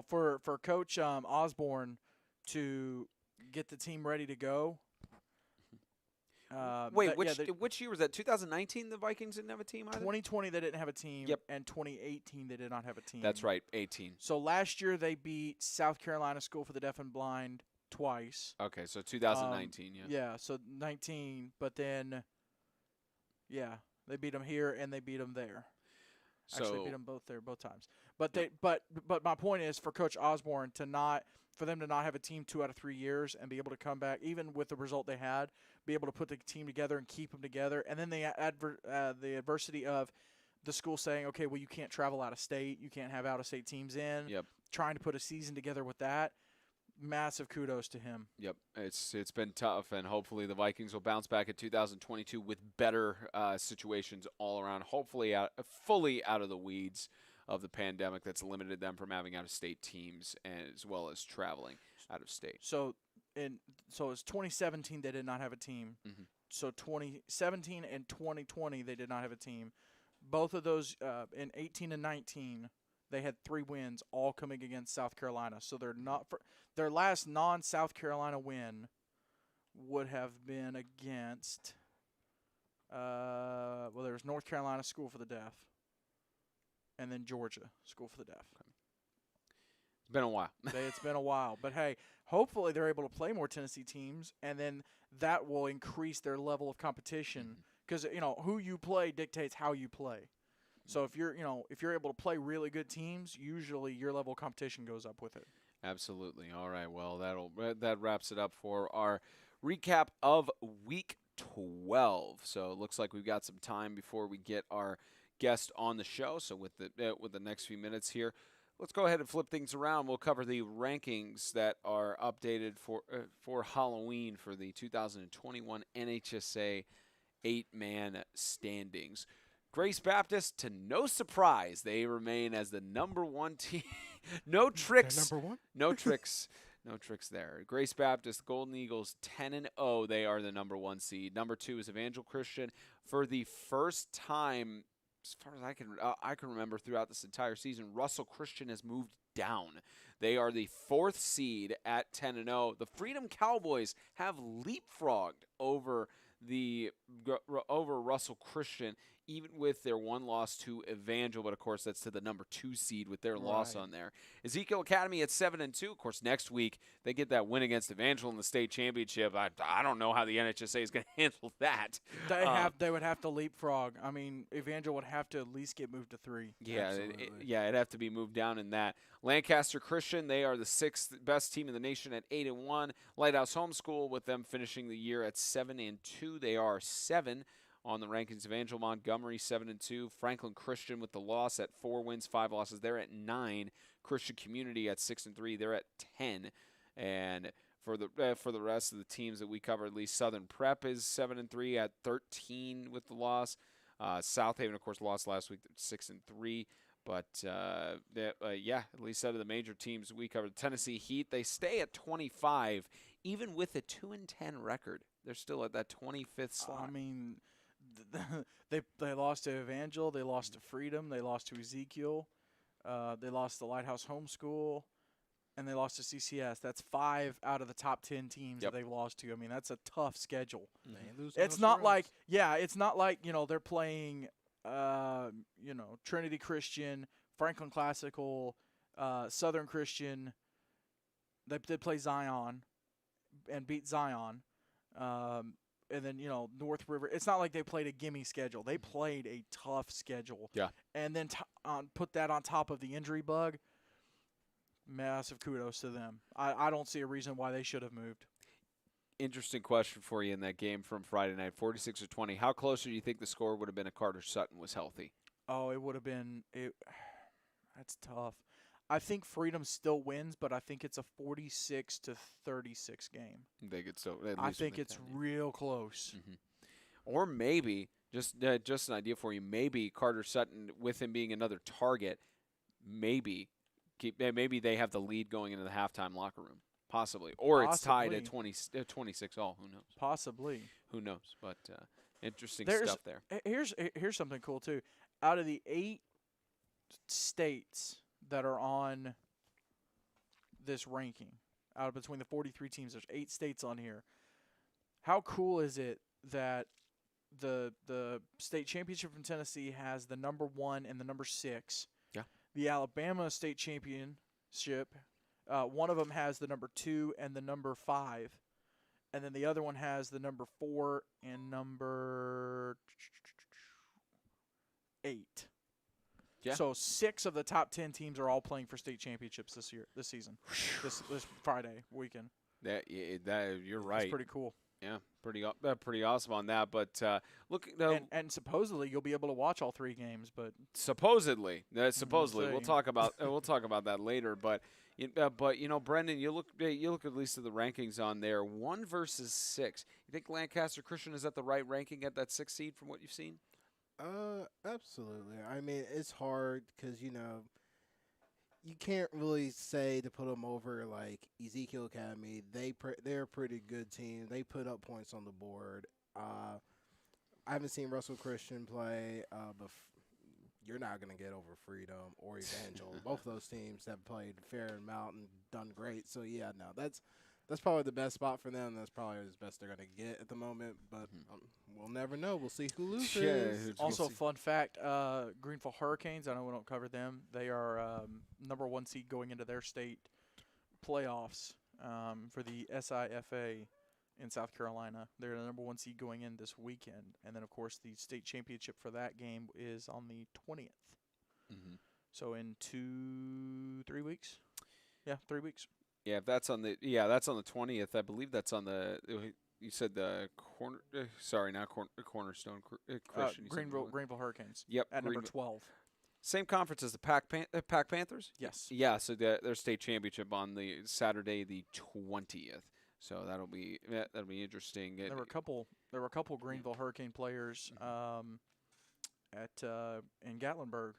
for Coach Osborne to get the team ready to go. Wait, which year was that? 2019 the Vikings didn't have a team either? 2020 they didn't have a team. Yep. And 2018 they did not have a team. That's right, 18. So last year they beat South Carolina School for the Deaf and Blind twice. Okay, so 2019, yeah. Yeah, so 19, but then, they beat them here and they beat them there. Actually, So beat them both there both times. But but my point is for Coach Osborne for them to not have a team 2 out of 3 years and be able to come back, even with the result they had, be able to put the team together and keep them together, and then the adversity of the school saying, okay, well, you can't travel out of state, you can't have out of state teams in. Yep. Trying to put a season together with that, massive kudos to him. Yep, it's been tough, and hopefully the Vikings will bounce back in 2022 with better situations all around. Hopefully, fully out of the weeds of the pandemic that's limited them from having out-of-state teams, as well as traveling out of state. So it's 2017 they did not have a team. Mhm. So 2017 and 2020 they did not have a team. Both of those in 18 and 19 they had 3 wins, all coming against South Carolina. So their last non-South Carolina win would have been against there was North Carolina School for the Deaf, and then Georgia School for the Deaf. It's been a while. It's been a while, but hey, hopefully they're able to play more Tennessee teams, and then that will increase their level of competition. Because who you play dictates how you play. So if you're able to play really good teams, usually your level of competition goes up with it. Absolutely. All right. Well, that wraps it up for our recap of Week 12. So it looks like we've got some time before we get our guest on the show. So with the next few minutes here, let's go ahead and flip things around. We'll cover the rankings that are updated for Halloween for the 2021 NHSA 8-man standings. Grace Baptist, to no surprise, they remain as the number 1 team. No tricks. They're number 1? No tricks. No tricks there. Grace Baptist, Golden Eagles, 10-0. They are the number 1 seed. Number 2 is Evangel Christian. For the first time, as far as I can remember throughout this entire season, Russell Christian has moved down. They are the 4th seed at 10-0. The Freedom Cowboys have leapfrogged over Russell Christian, even with their 1 loss to Evangel, but of course that's to the number 2 seed with their loss on there. Ezekiel Academy at 7-2. Of course, next week they get that win against Evangel in the state championship. I don't know how the NHSA is going to handle that. They would have to leapfrog. I mean, Evangel would have to at least get moved to 3. Yeah, it'd have to be moved down in that. Lancaster Christian, they are the 6th best team in the nation at 8-1. Lighthouse Homeschool, with them finishing the year at 7-2. They are 7 on the rankings. Evangel Montgomery 7-2. Franklin Christian with the loss at 4 wins, 5 losses. They're at 9. Christian Community at 6-3. They're at 10. And for the rest of the teams that we cover, at least Southern Prep is 7-3 at 13 with the loss. South Haven, of course, lost last week. They're 6-3. But, at least out of the major teams we covered. Tennessee Heat, they stay at 25, even with a 2-10 record. They're still at that 25th slot. I mean, they lost to Evangel. They lost to Freedom. They lost to Ezekiel. They lost to Lighthouse Homeschool. And they lost to CCS. That's 5 out of the top 10 teams that they've lost to. I mean, that's a tough schedule. It's not like they're playing Trinity Christian, Franklin Classical, Southern Christian. They play Zion and beat Zion. And then, North River. It's not like they played a gimme schedule. They played a tough schedule. Yeah. And then put that on top of the injury bug. Massive kudos to them. I don't see a reason why they should have moved. interesting question for you in that game from Friday night, 46-20. How closer do you think the score would have been if Carter Sutton was healthy? Oh, it would have been that's tough. I think Freedom still wins, but I think it's a 46-36 game. I think it's still. At I least think it's real close. Mm-hmm. Or maybe just an idea for you. Maybe Carter Sutton, with him being another target, maybe they have the lead going into the halftime locker room, possibly, or it's tied at 26 all. Who knows? Possibly. Who knows? But interesting There's- stuff there. Here's something cool too. Out of the 8 states that are on this ranking, out of between the 43 teams, there's 8 states on here. How cool is it that the state championship from Tennessee has the number 1 and the number 6? Yeah. The Alabama state championship, one of them has the number 2 and the number 5, and then the other one has the number 4 and number 8. Yeah. So 6 of the top 10 teams are all playing for state championships this season, this Friday weekend. That you're right. That's pretty cool. Yeah, pretty awesome on that. But look, and supposedly you'll be able to watch all 3 games, but supposedly we'll see. talk about that later. But Brendan, you look at least at the rankings on there. 1 versus 6. You think Lancaster Christian is at the right ranking at that 6th seed from what you've seen? Absolutely. I mean, it's hard because, you can't really say to put them over like Ezekiel Academy. They're a pretty good team. They put up points on the board. I haven't seen Russell Christian play, but you're not going to get over Freedom or Evangel. Both of those teams have played fair amount and done great. So, yeah, no, that's probably the best spot for them. That's probably the best they're going to get at the moment. But we'll never know. We'll see who loses. Yeah, also, fun fact, Greenville Hurricanes, I know we don't cover them. They are number 1 seed going into their state playoffs for the SIFA in South Carolina. They're the number 1 seed going in this weekend. And then, of course, the state championship for that game is on the 20th. Mm-hmm. So in 3 weeks? Yeah, 3 weeks. Yeah, if that's on the 20th. I believe that's on the. You said the Cornerstone Christian. Greenville Hurricanes. Yep, at number 12. Same conference as the Pac Panthers. Yes. Yeah, so their state championship on the Saturday the 20th. So that'll be interesting. There were a couple Greenville Hurricane players in Gatlinburg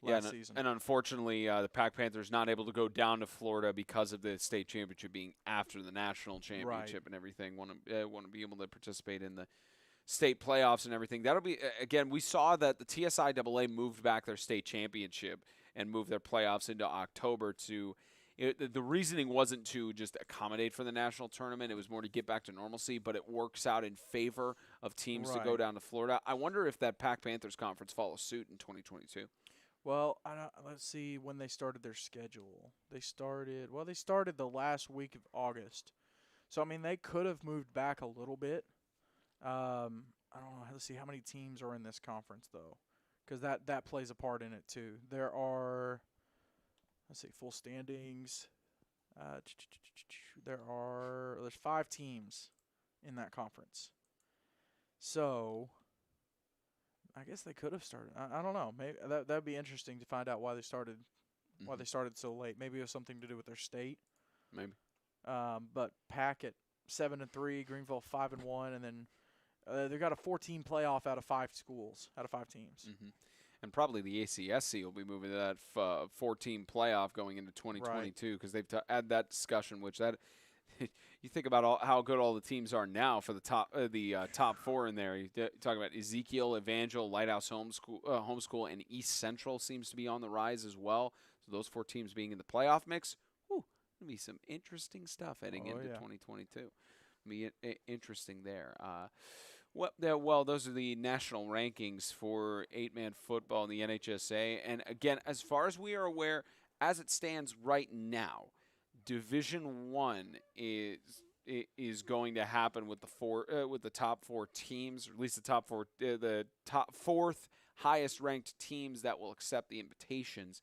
last season. And unfortunately, the Pac Panthers not able to go down to Florida because of the state championship being after the national championship and everything. Want to be able to participate in the state playoffs and everything. That'll be again. We saw that the TSIAA moved back their state championship and moved their playoffs into October to. The reasoning wasn't to just accommodate for the national tournament. It was more to get back to normalcy, but it works out in favor of teams to go down to Florida. I wonder if that Pac Panthers conference follows suit in 2022. Well, let's see when they started their schedule. They started the last week of August. So, I mean, they could have moved back a little bit. I don't know. Let's see how many teams are in this conference, though, because that plays a part in it, too. There are... Let's see, full standings. There's 5 teams in that conference. So, I guess they could have started. I don't know. Maybe that'd be interesting to find out why they started so late. Maybe it was something to do with their state. Maybe. But Pac at 7-3, Greenville 5-1, and then they've got a 14 playoff out of 5 schools, out of 5 teams. Mm-hmm. And probably the ACSC will be moving to that 14 playoff going into 2022 because they've had that discussion. Which that you think about how good all the teams are now for the top 4 in there. You talk about Ezekiel, Evangel, Lighthouse Homeschool, and East Central seems to be on the rise as well. So those 4 teams being in the playoff mix, gonna be some interesting stuff heading into 2022. Be interesting there. Well, those are the national rankings for 8-man football in the NHSA. And again, as far as we are aware, as it stands right now, Division I is going to happen with the top 4 teams, or at least the top 4th highest ranked teams that will accept the invitations.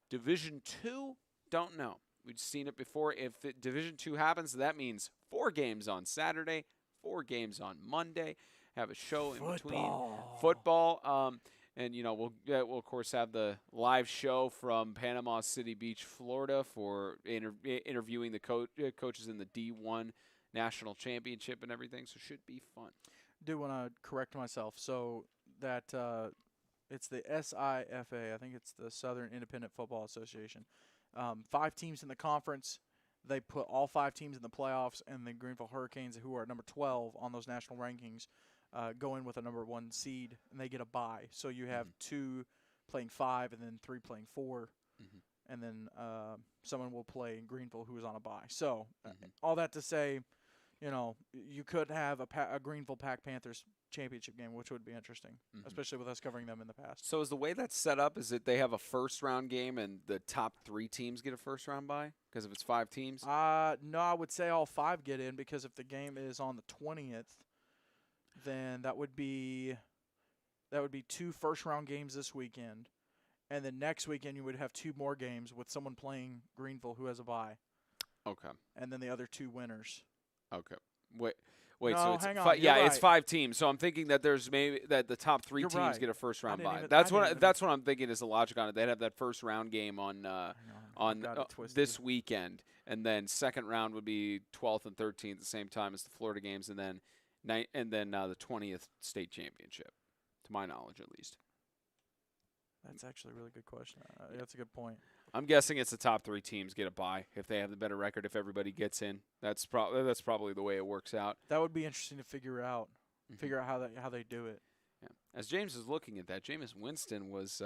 Division II, don't know. We've seen it before. If Division II happens, that means 4 games on Saturday, 4 games on Monday. Have a show in between football. And we'll of course have the live show from Panama City Beach, Florida, for interviewing the coaches in the D1 National Championship and everything. So should be fun. Do want to correct myself. So that it's the SIFA. I think it's the Southern Independent Football Association. 5 teams in the conference. They put all 5 teams in the playoffs, and the Greenville Hurricanes, who are number 12 on those national rankings, go in with a number 1 seed, and they get a bye. So you have 2 playing 5 and then 3 playing 4, and then someone will play in Greenville who is on a bye. So all that to say, you could have a Greenville Pack Panthers championship game, which would be interesting, especially with us covering them in the past. So is the way that's set up, is that they have a first-round game and the top 3 teams get a first-round bye? Because if it's 5 teams? No, I would say all 5 get in, because if the game is on the 20th, then that would be 2 first-round games this weekend. And then next weekend you would have 2 more games with someone playing Greenville who has a bye. Okay. And then the other 2 winners. Okay. Wait. No, so it's hang on. Right. It's 5 teams. So I'm thinking that there's maybe that the top 3 You're teams right. get a first round bye. Even, That's what I'm thinking is the logic on it. They'd have that first round game on this weekend, and then second round would be 12th and 13th at the same time as the Florida games, and then the 20th state championship, to my knowledge at least. That's actually a really good question. That's a good point. I'm guessing it's the top 3 teams get a bye if they have the better record. If everybody gets in, that's probably the way it works out. That would be interesting to figure out. Figure out how they do it. Yeah. As James is looking at that, Jameis Winston was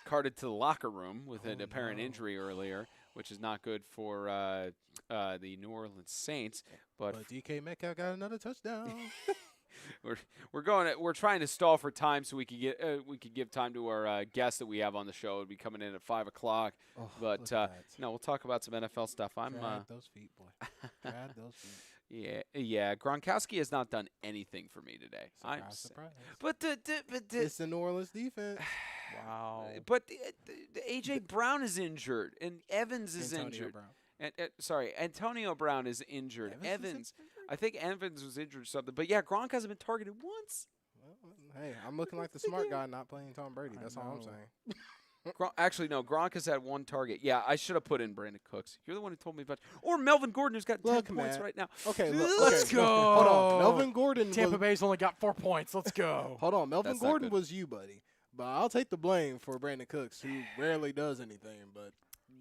carted to the locker room with an apparent injury earlier, which is not good for the New Orleans Saints. But DK Metcalf got another touchdown. We're trying to stall for time so we could give time to our guests that we have on the show. It'll be coming in at 5:00. But we'll talk about some NFL stuff. Drag those feet, boy. Drag those feet. Yeah. Gronkowski has not done anything for me today. Surprise. But it's the New Orleans defense. Wow. But the A.J. Brown is injured, and Evans is injured. Antonio Brown is injured. Evans I think Evans was injured or something. But, yeah, Gronk hasn't been targeted once. Well, hey, I'm looking like the smart guy not playing Tom Brady. That's all I'm saying. Actually, no, Gronk has had 1 target. Yeah, I should have put in Brandon Cooks. You're the one who told me about it. Or Melvin Gordon, who's got 10 points right now. Okay, let's go. Hold on. Melvin Gordon. Tampa Bay's only got 4 points. Let's go. Hold on. Melvin Gordon was you, buddy. But I'll take the blame for Brandon Cooks, who rarely does anything. But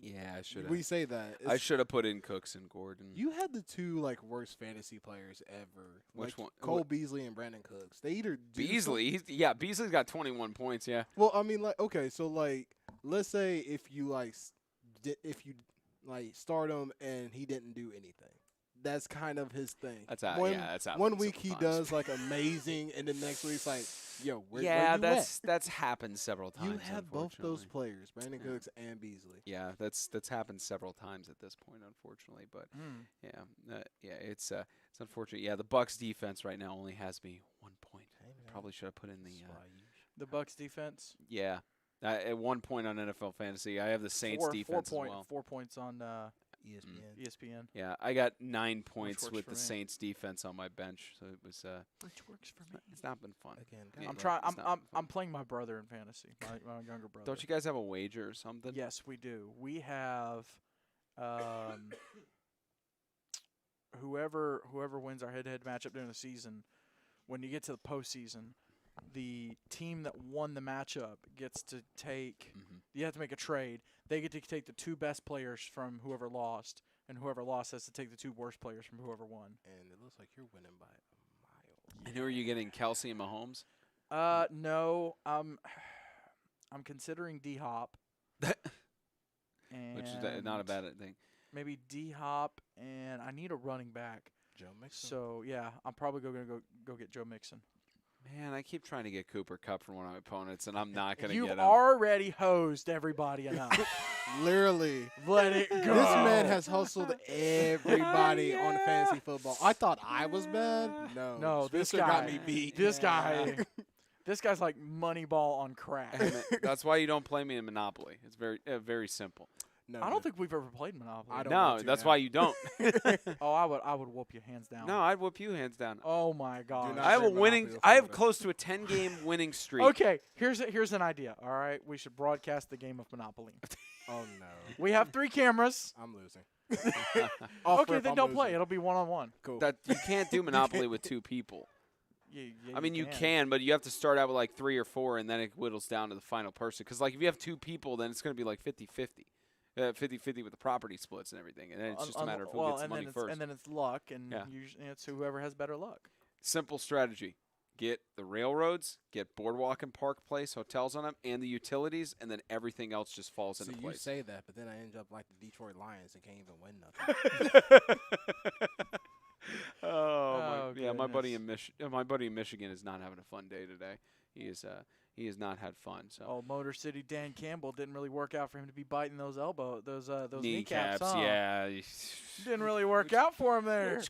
yeah, I should have. We say that. I should have put in Cooks and Gordon. You had the 2 worst fantasy players ever. Which one? Cole Beasley and Brandon Cooks. They either Beasley. Beasley's got 21 points. Yeah. Well, I mean, okay, so let's say if you start him and he didn't do anything. That's kind of his thing. That's how. One week he does amazing, and the next week it's like, yo, where you that's happened several times. You have both those players, Brandon Cooks and Beasley. Yeah, that's happened several times at this point, unfortunately. But it's unfortunate. Yeah, the Bucs defense right now only has me 1 point. Probably should have put in the Bucs defense. Yeah, at 1 point on NFL Fantasy. I have the Saints defense as well. 4 points on ESPN. Yeah, I got 9 points with the Saints defense on my bench, so it was. Which works for me. It's not been fun. Again, I'm playing my brother in fantasy, my younger brother. Don't you guys have a wager or something? Yes, we do. We have, whoever wins our head-to-head matchup during the season, when you get to the postseason, the team that won the matchup gets to take. You have to make a trade. They get to take the 2 best players from whoever lost, and whoever lost has to take the 2 worst players from whoever won. And it looks like you're winning by a mile. And who are you getting, Kelsey and Mahomes? No. I'm considering D-Hop. Which is not a bad thing. Maybe D-Hop, and I need a running back. Joe Mixon. So, yeah, I'm probably going to go get Joe Mixon. Man, I keep trying to get Cooper Kupp from one of my opponents, and I'm not going to get him. You've already hosed everybody enough. Literally. Let it go. This man has hustled everybody on fantasy football. I thought I was bad. No, Spencer this guy got me beat. This guy's like Moneyball on crack. That's why you don't play me in Monopoly. It's very simple. No. I don't think we've ever played Monopoly. I don't No, want to that's now. why you don't. Oh, I would whoop you hands down. No, I'd whoop you hands down. Oh my God. not I have a bring winning. Monopoly to I have Florida. close to a 10-game winning streak. Okay, here's an idea. All right, we should broadcast the game of Monopoly. Oh no, We have 3 cameras. I'm losing. Okay, then don't play. It'll be 1-on-1. Cool. That you can't do Monopoly with 2 people. Yeah, I mean, you can, but you have to start out with like 3 or 4, and then it whittles down to the final person. Because like if you have 2 people, then it's going to be like 50-50. 50-50 with the property splits and everything, and then it's just a matter of who gets the money first. And then it's luck, and Yeah. usually it's whoever has better luck. Simple strategy. Get the railroads, get Boardwalk and Park Place hotels on them, and the utilities, and then everything else just falls So into you place. say that, but then I end up like the Detroit Lions and can't even win nothing. Oh, my buddy goodness. my buddy in Michigan is not having a fun day today. He has not had fun. So Oh, Motor City Dan Campbell didn't really work out for him to be biting those those kneecaps, huh? yeah. Didn't really work out for him there.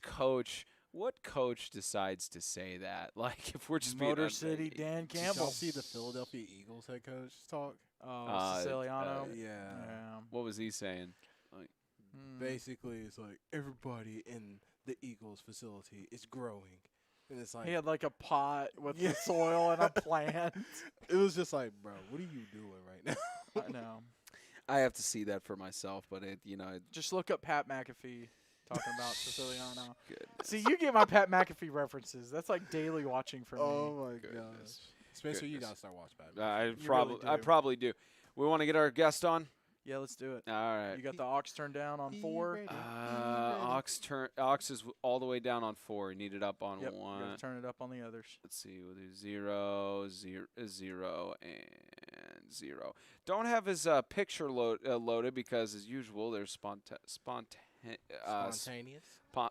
What coach decides to say that? Like, if we're just Motor being City Dan Did y'all Campbell. see the Philadelphia Eagles head coach talk? Oh, Siciliano. Yeah. Yeah. what was he saying? Hmm. Basically, it's like everybody in the Eagles facility is growing, and it's like He had like a pot with Yeah. the soil and a plant. it was just like, bro, what are you doing right now? I know. I have to see that for myself, but it Just look up Pat McAfee talking about Siciliano. goodness. See, you get my Pat McAfee references. That's like daily watching for me. Oh my Goodness. gosh, Spencer, you Goodness. gotta start watching Batman. I do. probably do. We want to get our guest on. Yeah, let's do it. All right. You got the aux turned down on 4. ready. Aux is all the way down on 4. He needed up on Yep, 1. you got to turn it up on the others. Let's see. We'll do 0, 0, and 0. Don't have his picture loaded because, as usual, there's Spontaneous.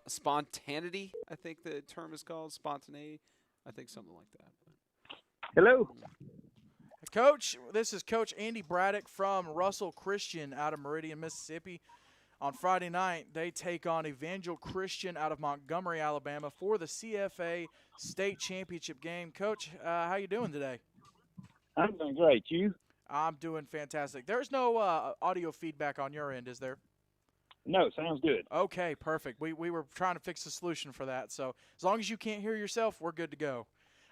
spontaneity. I think the term is called spontaneity. I think something like that. Hello. Coach, this is Coach Andy Braddock from Russell Christian out of Meridian, Mississippi. On Friday night, they take on Evangel Christian out of Montgomery, Alabama for the CFA State Championship game. Coach, how you doing today? I'm doing great. You? I'm doing fantastic. There's no audio feedback on your end, is there? No, sounds good. Okay, perfect. We were trying to fix a solution for that. So as long as you can't hear yourself, we're good to go.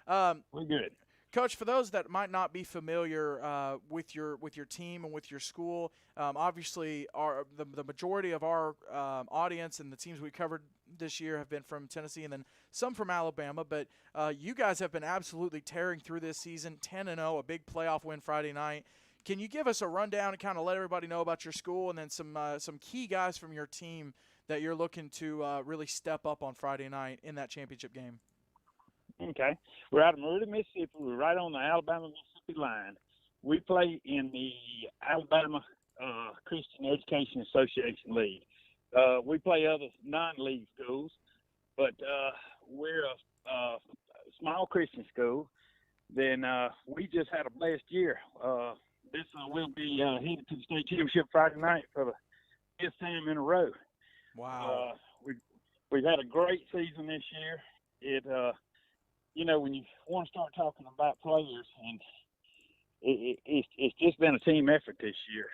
We're good. Coach, for those that might not be familiar with your team and with your school, obviously the majority of our audience and the teams we covered this year have been from Tennessee and then some from Alabama. But you guys have been absolutely tearing through this season, 10-0, a big playoff win Friday night. Can you give us a rundown and kind of let everybody know about your school and then some key guys from your team that you're looking to really step up on Friday night in that championship game? Okay. We're out of Meridian, Mississippi. We're right on the Alabama-Mississippi line. We play in the Alabama Christian Education Association League. We play other non-league schools, but we're a small Christian school. Then we just had a blessed year. This will be headed to the state championship Friday night for the 5th time in a row. Wow. We've had a great season this year. When you want to start talking about players, and it's just been a team effort this year.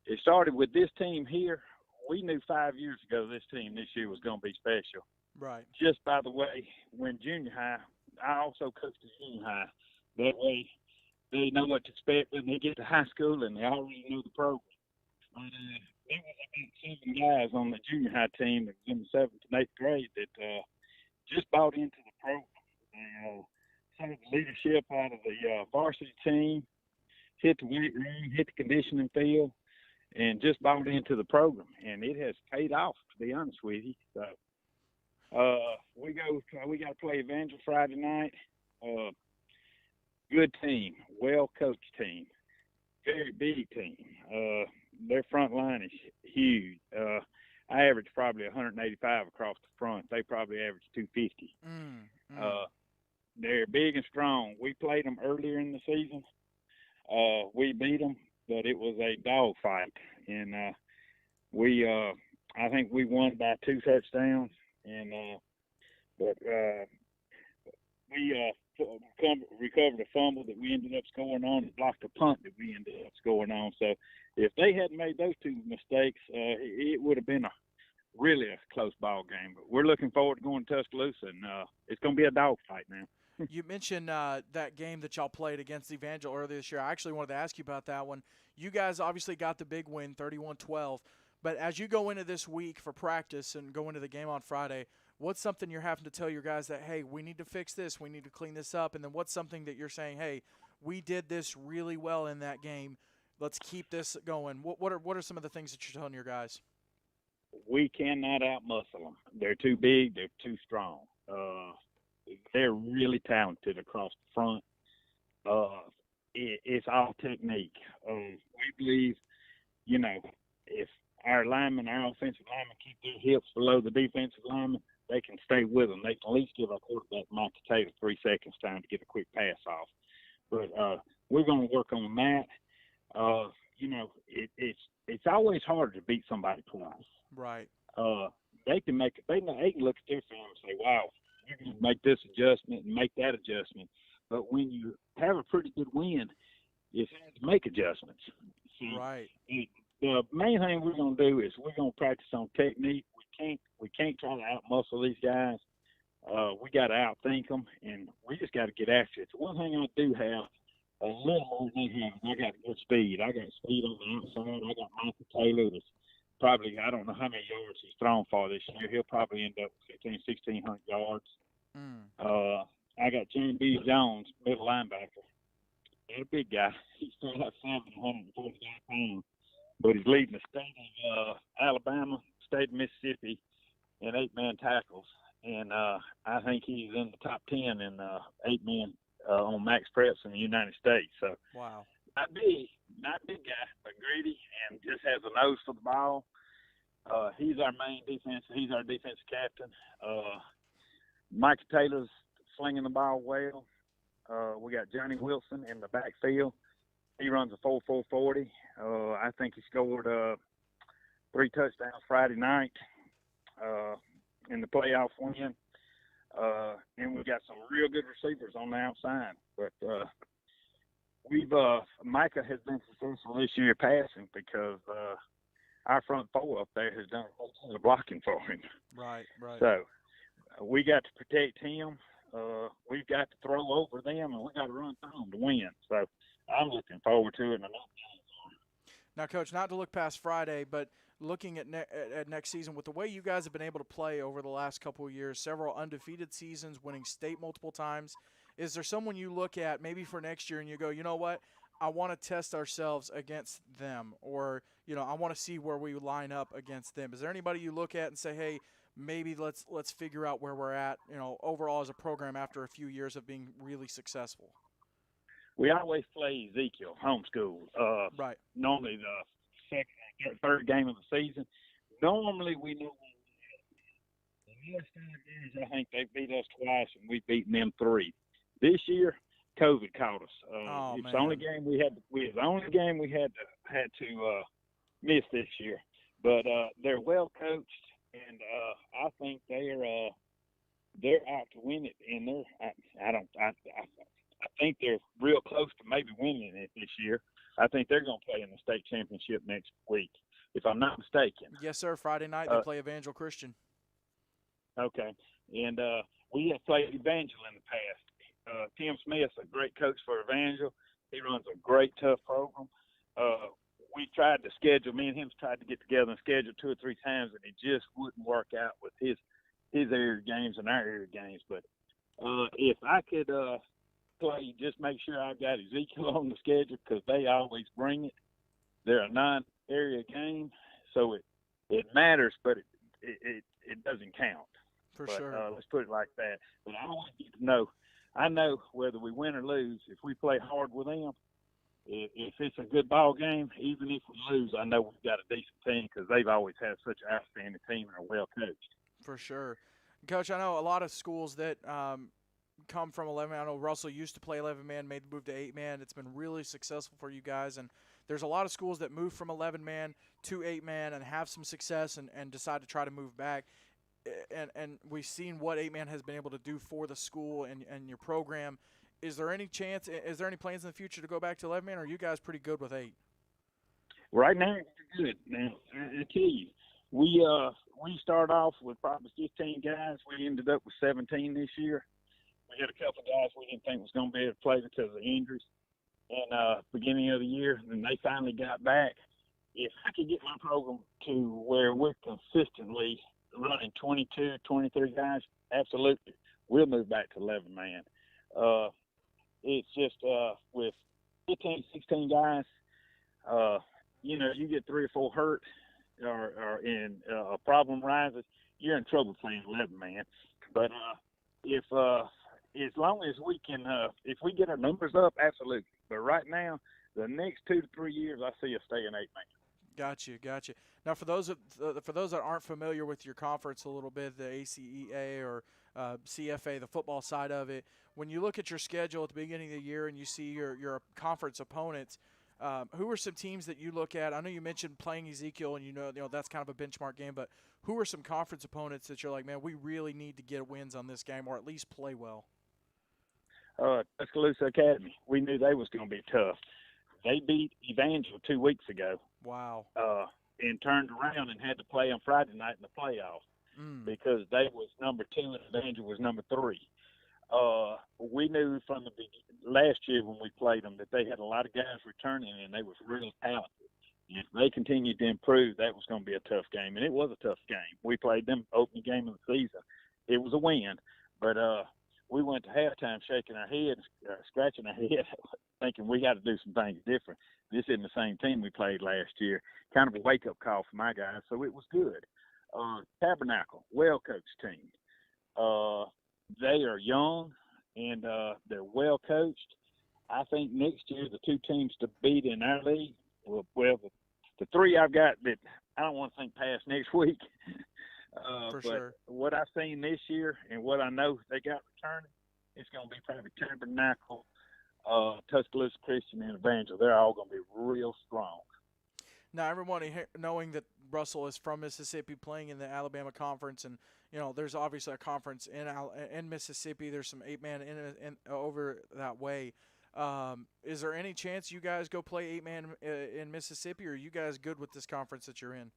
It started with this team here. We knew 5 years ago this team this year was going to be special. Right. Just by the way, when junior high, I also coached at junior high. That way, they know what to expect when they get to high school, and they already know the program. But there was about 7 guys on the junior high team that was in the 7th and 8th grade that just bought into the program. They some of the leadership out of the varsity team, hit the weight room, hit the conditioning field, and just bought into the program. And it has paid off, to be honest with you. So we got to play Evangel Friday night. Good team, well-coached team, very big team. Their front line is huge. I average probably 185 across the front. They probably average 250. They're big and strong. We played them earlier in the season. We beat them, but it was a dog fight. And I think we won by 2 touchdowns. And but we recovered a fumble that we ended up scoring on, and blocked a punt that we ended up scoring on. So if they hadn't made those two mistakes, it would have been really a close ball game. But we're looking forward to going to Tuscaloosa, and it's going to be a dogfight now. You mentioned that game that y'all played against Evangel earlier this year. I actually wanted to ask you about that one. You guys obviously got the big win, 31-12. But as you go into this week for practice and go into the game on Friday, what's something you're having to tell your guys that, hey, we need to fix this, we need to clean this up? And then what's something that you're saying, hey, we did this really well in that game, let's keep this going? What are some of the things that you're telling your guys? We cannot out-muscle them. They're too big, they're too strong. They're really talented across the front. It's all technique. We believe, if our linemen, our offensive linemen, keep their hips below the defensive linemen, they can stay with them. They can at least give our quarterback, Mike Taylor, 3 seconds time to get a quick pass off. But we're going to work on that. It's always harder to beat somebody twice. Right. They can look at their film and say, wow, you're going to make this adjustment and make that adjustment. But when you have a pretty good win, it's hard to make adjustments. So right. The main thing we're going to do is we're going to practice on technique. We can't try to out-muscle these guys. We got to outthink them, and we just got to get after it. The one thing I do have a little more than they have, I got good speed. I got speed on the outside. I got Michael Taylor that's probably, I don't know how many yards he's thrown for this year. He'll probably end up 1,600 yards. I got John B. Jones, middle linebacker. He's a big guy. He's still like 745 pounds. But he's leading the state of Alabama, state of Mississippi in 8-man tackles. And I think he's in the top 10 in 8-man on max preps in the United States. So, wow. Not big guy, but greedy and just has a nose for the ball. He's our main defense. He's our defensive captain. Mike Taylor's slinging the ball well. We got Johnny Wilson in the backfield. He runs a 4.40. I think he scored 3 touchdowns Friday night in the playoff win. And we got some real good receivers on the outside. But Micah has been successful this year passing because our front four up there has done a lot of blocking for him. Right. So we got to protect him. We've got to throw over them, and we got to run through them to win. So I'm looking forward to it. Now, Coach, not to look past Friday, but looking at next season, with the way you guys have been able to play over the last couple of years, several undefeated seasons, winning state multiple times, is there someone you look at maybe for next year and you go, you know what, I want to test ourselves against them, or, I want to see where we line up against them? Is there anybody you look at and say, hey, maybe let's figure out where we're at, overall as a program after a few years of being really successful? We always play Ezekiel, homeschool. Right. Normally the second, third game of the season. Normally we know the last 5 years, I think they beat us twice and we've beaten them 3. This year, COVID caught us. It's the only game we had. The only game we had to miss this year. But they're well coached, and I think they're out to win it. And I think they're real close to maybe winning it this year. I think they're going to play in the state championship next week, if I'm not mistaken. Yes, sir. Friday night they play Evangel Christian. Okay. And we have played Evangel in the past. Tim Smith's a great coach for Evangel. He runs a great, tough program. We tried to schedule, me and him tried to get together and schedule 2 or 3 times, and it just wouldn't work out with his area games and our area games. But if I could play, just make sure I've got Ezekiel on the schedule, because they always bring it. They're a non-area game, so it matters, but it doesn't count. For sure. Let's put it like that. But I want you to know, I know whether we win or lose, if we play hard with them, if it's a good ball game, even if we lose, I know we've got a decent team, because they've always had such an outstanding team and are well coached. For sure. Coach, I know a lot of schools that come from 11-man. I know Russell used to play 11-man, made the move to 8-man. It's been really successful for you guys, and there's a lot of schools that move from 11-man to 8-man and have some success and decide to try to move back. and we've seen what 8-man has been able to do for the school and your program. Is there any chance? Is there any plans in the future to go back to 11-man, or are you guys pretty good with 8? Right now, we're good. Now, I tell you, we started off with probably 15 guys. We ended up with 17 this year. We had a couple of guys we didn't think was going to be able to play because of injuries in beginning of the year, and they finally got back. If I could get my program to where we're consistently running 22, 23 guys, absolutely, we'll move back to 11-man. It's just with 15, 16 guys, you get 3 or 4 hurt or in a problem rises, you're in trouble playing 11-man. But if as long as we can, if we get our numbers up, absolutely. But right now, the next 2 to 3 years, I see us staying 8-man. Gotcha. Now, for those that aren't familiar with your conference a little bit, the ACEA or CFA, the football side of it, when you look at your schedule at the beginning of the year and you see your conference opponents, who are some teams that you look at? I know you mentioned playing Ezekiel, and you know that's kind of a benchmark game, but who are some conference opponents that you're like, man, we really need to get wins on this game or at least play well? Tuscaloosa Academy. We knew they was going to be tough. They beat Evangel 2 weeks ago. Wow. And turned around and had to play on Friday night in the playoffs because they was number 2 and Evangel was number 3. We knew from the last year when we played them that they had a lot of guys returning and they was really talented. And if they continued to improve, that was going to be a tough game. And it was a tough game. We played them opening game of the season. It was a win, but we went to halftime shaking our heads, scratching our head, thinking we got to do some things different. This isn't the same team we played last year. Kind of a wake-up call for my guys, so it was good. Tabernacle, well-coached team. They are young, and they're well-coached. I think next year the 2 teams to beat in our league, well the 3 I've got that I don't want to think past next week. But sure. What I've seen this year and what I know they got returning, it's going to be probably Tabernacle, Tuscaloosa Christian, and Evangel. They're all going to be real strong. Now, everyone knowing that Russell is from Mississippi, playing in the Alabama Conference, and there's obviously a conference in Mississippi. There's some 8-man in over that way. Is there any chance you guys go play 8-man in Mississippi, or are you guys good with this conference that you're in?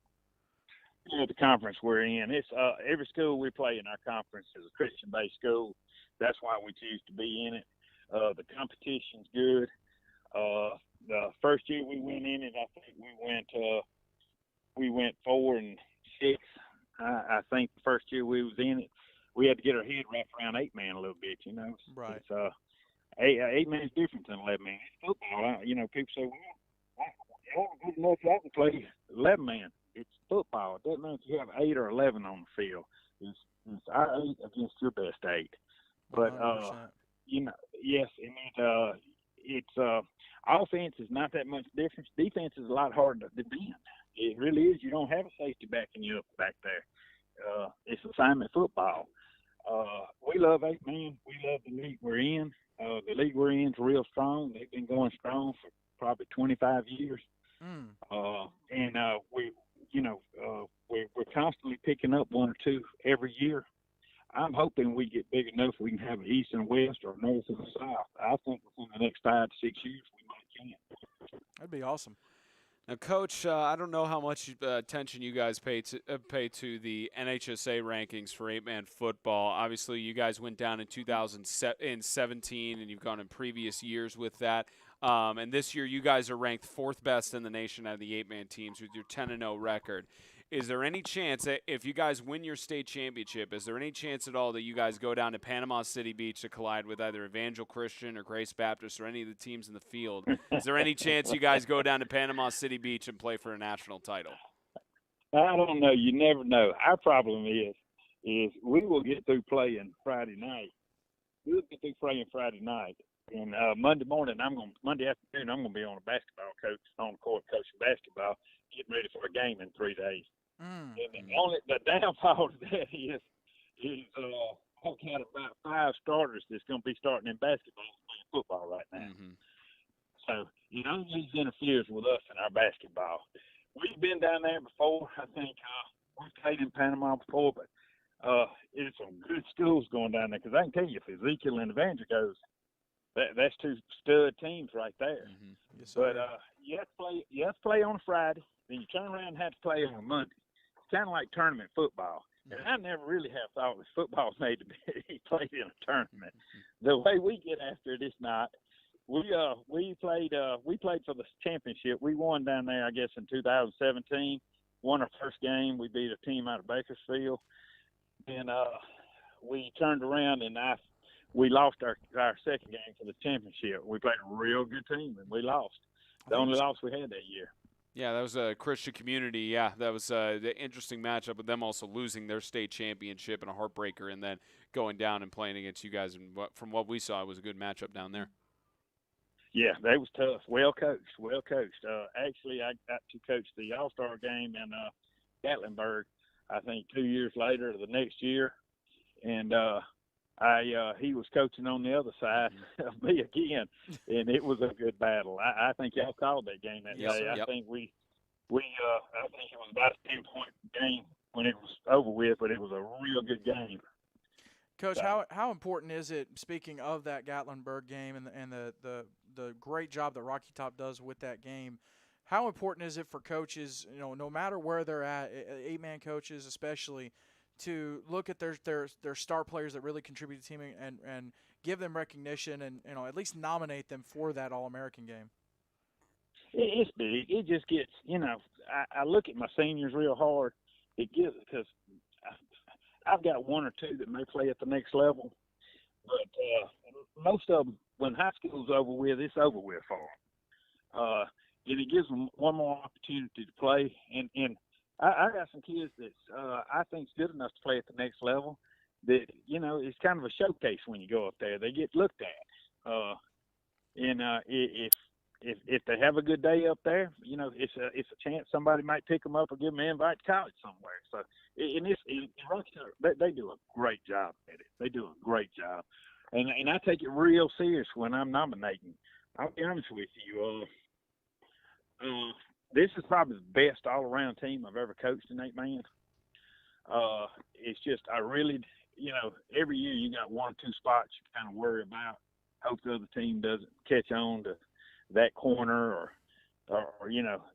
The conference we're in, it's every school we play in our conference is a Christian-based school. That's why we choose to be in it. The competition's good. The first year we went in it, I think we went 4-6. I think the first year we was in it, we had to get our head wrapped around 8-man a little bit. Right. It's 8-man is different than 11-man. It's football. People say, well, you're good enough I can play 11-man. It's football. It doesn't matter if you have 8 or 11 on the field. It's our 8 against your best 8. But 100%. yes, it's offense is not that much difference. Defense is a lot harder to defend. It really is. You don't have a safety backing you up back there. It's assignment football. We love 8-man. We love the league we're in. The league we're in is real strong. They've been going strong for probably 25 years. And we're constantly picking up 1 or 2 every year. I'm hoping we get big enough we can have an east and west or north and south. I think within the next 5 to 6 years we might can. That'd be awesome. Now, Coach, I don't know how much attention you guys pay to the NHSA rankings for 8-man football. Obviously, you guys went down in 2017, and you've gone in previous years with that. And this year, you guys are ranked 4th best in the nation out of the 8-man teams with your 10-0 record. Is there any chance that if you guys win your state championship, is there any chance at all that you guys go down to Panama City Beach to collide with either Evangel Christian or Grace Baptist or any of the teams in the field? Is there any chance you guys go down to Panama City Beach and play for a national title? I don't know. You never know. Our problem is we will get through playing Friday night. We'll get through playing Friday night. And Monday afternoon, I'm going to be on a basketball coach, on the court coaching basketball, getting ready for a game in 3 days. And the downfall to that is I've got about 5 starters that's going to be starting in basketball and playing football right now. So it always interferes with us in our basketball. We've been down there before. I think we've played in Panama before, but it's some good schools going down there. Because I can tell you, if Ezekiel and Evanger goes, that's two stud teams right there. Mm-hmm. Yes, sir. But you have to play on a Friday, then you turn around and have to play on a Monday. It's kind of like tournament football. And I never really have thought that football was made to be played in a tournament. The way we get after it is not. We played for the championship. We won down there, I guess, in 2017. Won our first game. We beat a team out of Bakersfield, and we turned around and we lost our second game for the championship. We played a real good team and we lost. The only loss we had that year. Yeah, that was a Christian Community. Yeah, that was the interesting matchup with them also losing their state championship and a heartbreaker, and then going down and playing against you guys. And from what we saw, it was a good matchup down there. Yeah, that was tough. Well coached. Actually, I got to coach the All-Star game in Gatlinburg, I think 2 years later, the next year. And he was coaching on the other side of me again, and it was a good battle. I think y'all called that game that day. I think I think it was about a 10-point game when it was over with, but it was a real good game. Coach, how important is it, speaking of that Gatlinburg game and the great job that Rocky Top does with that game, how important is it for coaches, no matter where they're at, 8-man coaches especially, to look at their star players that really contribute to the team and give them recognition and at least nominate them for that All-American game? It's big. It just gets, I look at my seniors real hard. It gives, because I've got one or two that may play at the next level, but most of them, when high school's over with, it's over with for them. And it gives them one more opportunity to play. And I got some kids that I think's good enough to play at the next level. That it's kind of a showcase when you go up there. They get looked at. If they have a good day up there, it's a chance somebody might pick them up or give them an invite to college somewhere. So they do a great job at it. They do a great job, and I take it real serious when I'm nominating. I'll be honest with you. This is probably the best all-around team I've ever coached in 8-man. It's just I really, every year you got one or two spots you kind of worry about. Hope the other team doesn't catch on to that corner or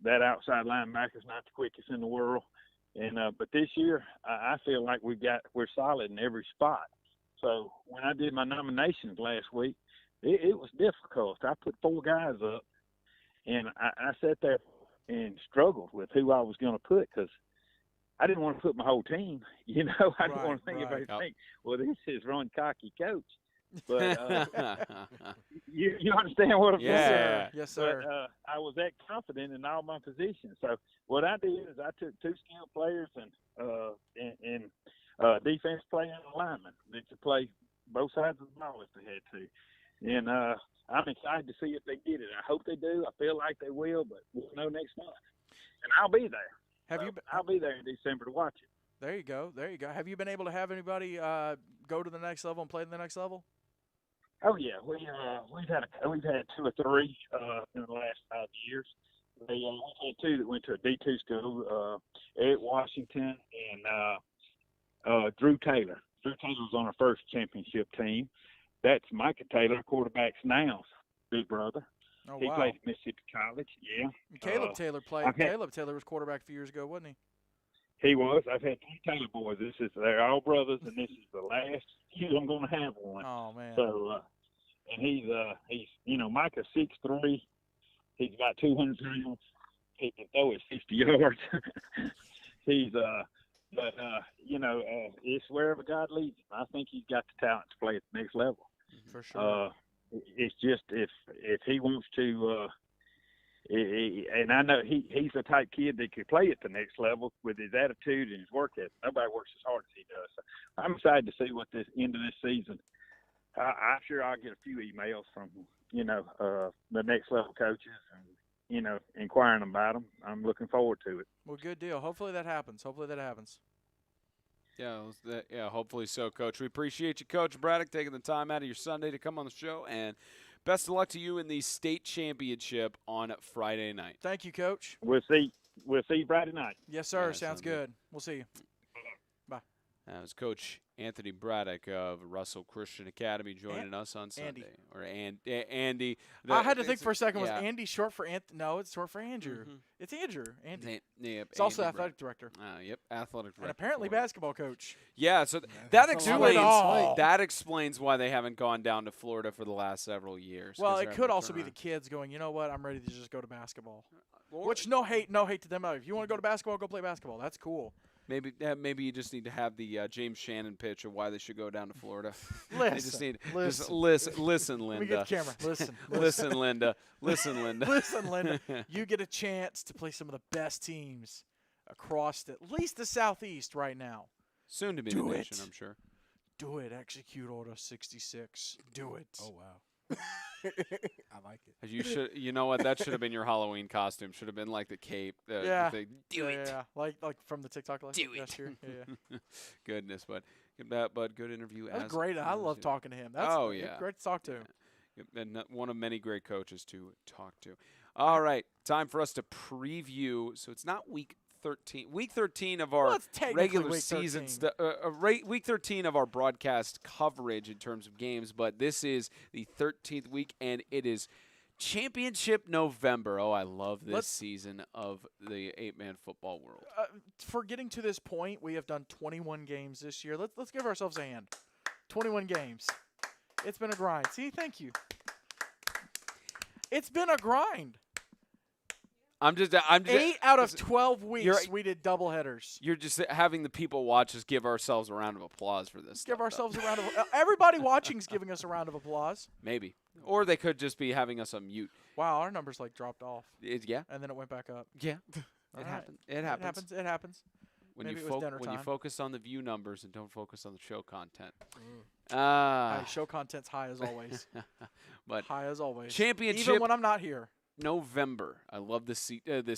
that outside linebacker's not the quickest in the world. And but this year I feel like we're solid in every spot. So when I did my nominations last week, it was difficult. I put 4 guys up, and I sat there and struggled with who I was going to put because I didn't want to put my whole team. I didn't want to think everybody think, well, this is Ron Cocky coach. But you understand what I'm saying? Yeah. Yes, sir. But I was that confident in all my positions. So what I did is I took 2 skilled players and defense player and lineman that could play both sides of the ball if they had to. And I'm excited to see if they get it. I hope they do. I feel like they will, but we'll know next month. And I'll be there. I'll be there in December to watch it. There you go. Have you been able to have anybody go to the next level and play to the next level? Oh yeah, we've had 2 or 3 in the last 5 years. We've had 2 that went to a D2 school, Eric Washington and Drew Taylor. Drew Taylor was on our first championship team. That's Micah Taylor, quarterback's now's big brother. Oh, he wow. played at Mississippi College. Yeah. Caleb Taylor played. Caleb Taylor was quarterback a few years ago, wasn't he? He was. I've had 3 Taylor boys. They're all brothers, and this is the last year I'm going to have one. Oh man. So, and he's Micah's 6'3". He's got 200 pounds. He can throw it 60 yards. It's wherever God leads him. I think he's got the talent to play at the next level. For sure. It's just if he wants to. And I know he's the type kid that could play at the next level with his attitude and his work ethic. Nobody works as hard as he does. So I'm excited to see what this end of this season. I'm sure I'll get a few emails from the next level coaches and inquiring about them. I'm looking forward to it. Well, good deal. Hopefully that happens. Yeah, hopefully so, Coach. We appreciate you, Coach Braddock, taking the time out of your Sunday to come on the show, and best of luck to you in the state championship on Friday night. Thank you, Coach. We'll see you Friday night. Yes, sir. Yeah, sounds good. We'll see you. Bye. That was Coach Anthony Braddock of Russell Christian Academy joining us on Sunday. Or Andy. I had to think for a second. Yeah. Was Andy short for Anthony? No, it's short for Andrew. It's Andrew. Andy. Yep, It's also Andy athletic director. Yep, athletic director. And apparently for it. basketball coach. Yeah, so That's a lot. that explains why they haven't gone down to Florida for the last several years. Well, 'cause it they're could having to also turn be the around. kids going, you know what, I'm ready to just go to basketball. Or Which, no hate to them. If you want to go to basketball, go play basketball. That's cool. maybe you just need to have the James Shannon pitch of why they should go down to Florida. Listen, They just need listen. listen, Let me get Linda. the camera. Listen. Listen, Linda. Listen, Linda. Listen, Linda. You get a chance to play some of the best teams across at least the Southeast right now. Soon to be Do the it. nation, I'm sure. Do it. Execute Order 66. Do it. Oh wow. I like it. You know what? That should have been your Halloween costume. Should have been like the cape. Yeah. The Do it. Yeah. Like from the TikTok Do it. gesture. Yeah. Goodness, but good interview. That's as great. I love as- talking to him. That's yeah. great to talk to him. And one of many great coaches to talk to. All right, time for us to preview. So it's not week 13. Week 13 of our Well, it's technically regular week season 13. week 13 of our broadcast coverage in terms of games, but this is the 13th week and it is Championship November. Oh, I love this season of the 8-man football world. For getting to this point, we have done 21 games this year. Let's give ourselves a hand. 21 games. It's been a grind. See, thank you. It's been a grind. I'm just 8 out of 12 weeks you're- we did doubleheaders. You're just having the people watch us give ourselves a round of applause for this. Give stuff, ourselves a round of everybody watching's giving us a round of applause. maybe, or they could just be having us on mute. Wow, our numbers dropped off, Yeah, and then it went back up. yeah. All It right. happens. It happens. It happens. When Maybe you it was dinner when you time. focus on the view numbers and don't focus on the show content. Hey, show content's high as always. But high as always. championship Even when I'm not here. November. I love this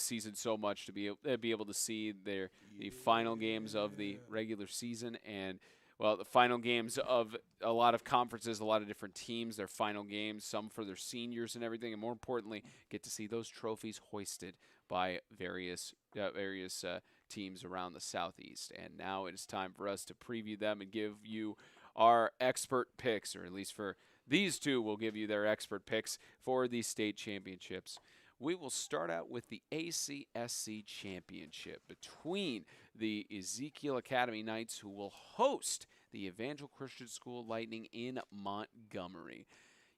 season so much to be able to see the final games of the regular season and the final games of a lot of conferences, a lot of different teams, their final games, some for their seniors and everything, and more importantly, get to see those trophies hoisted by various teams around the Southeast. And now it is time for us to preview them and give you our expert picks, or at least for these two will give you their expert picks for the state championships. We will start out with the ACSC championship between the Ezekiel Academy Knights, who will host the Evangel Christian School Lightning in Montgomery.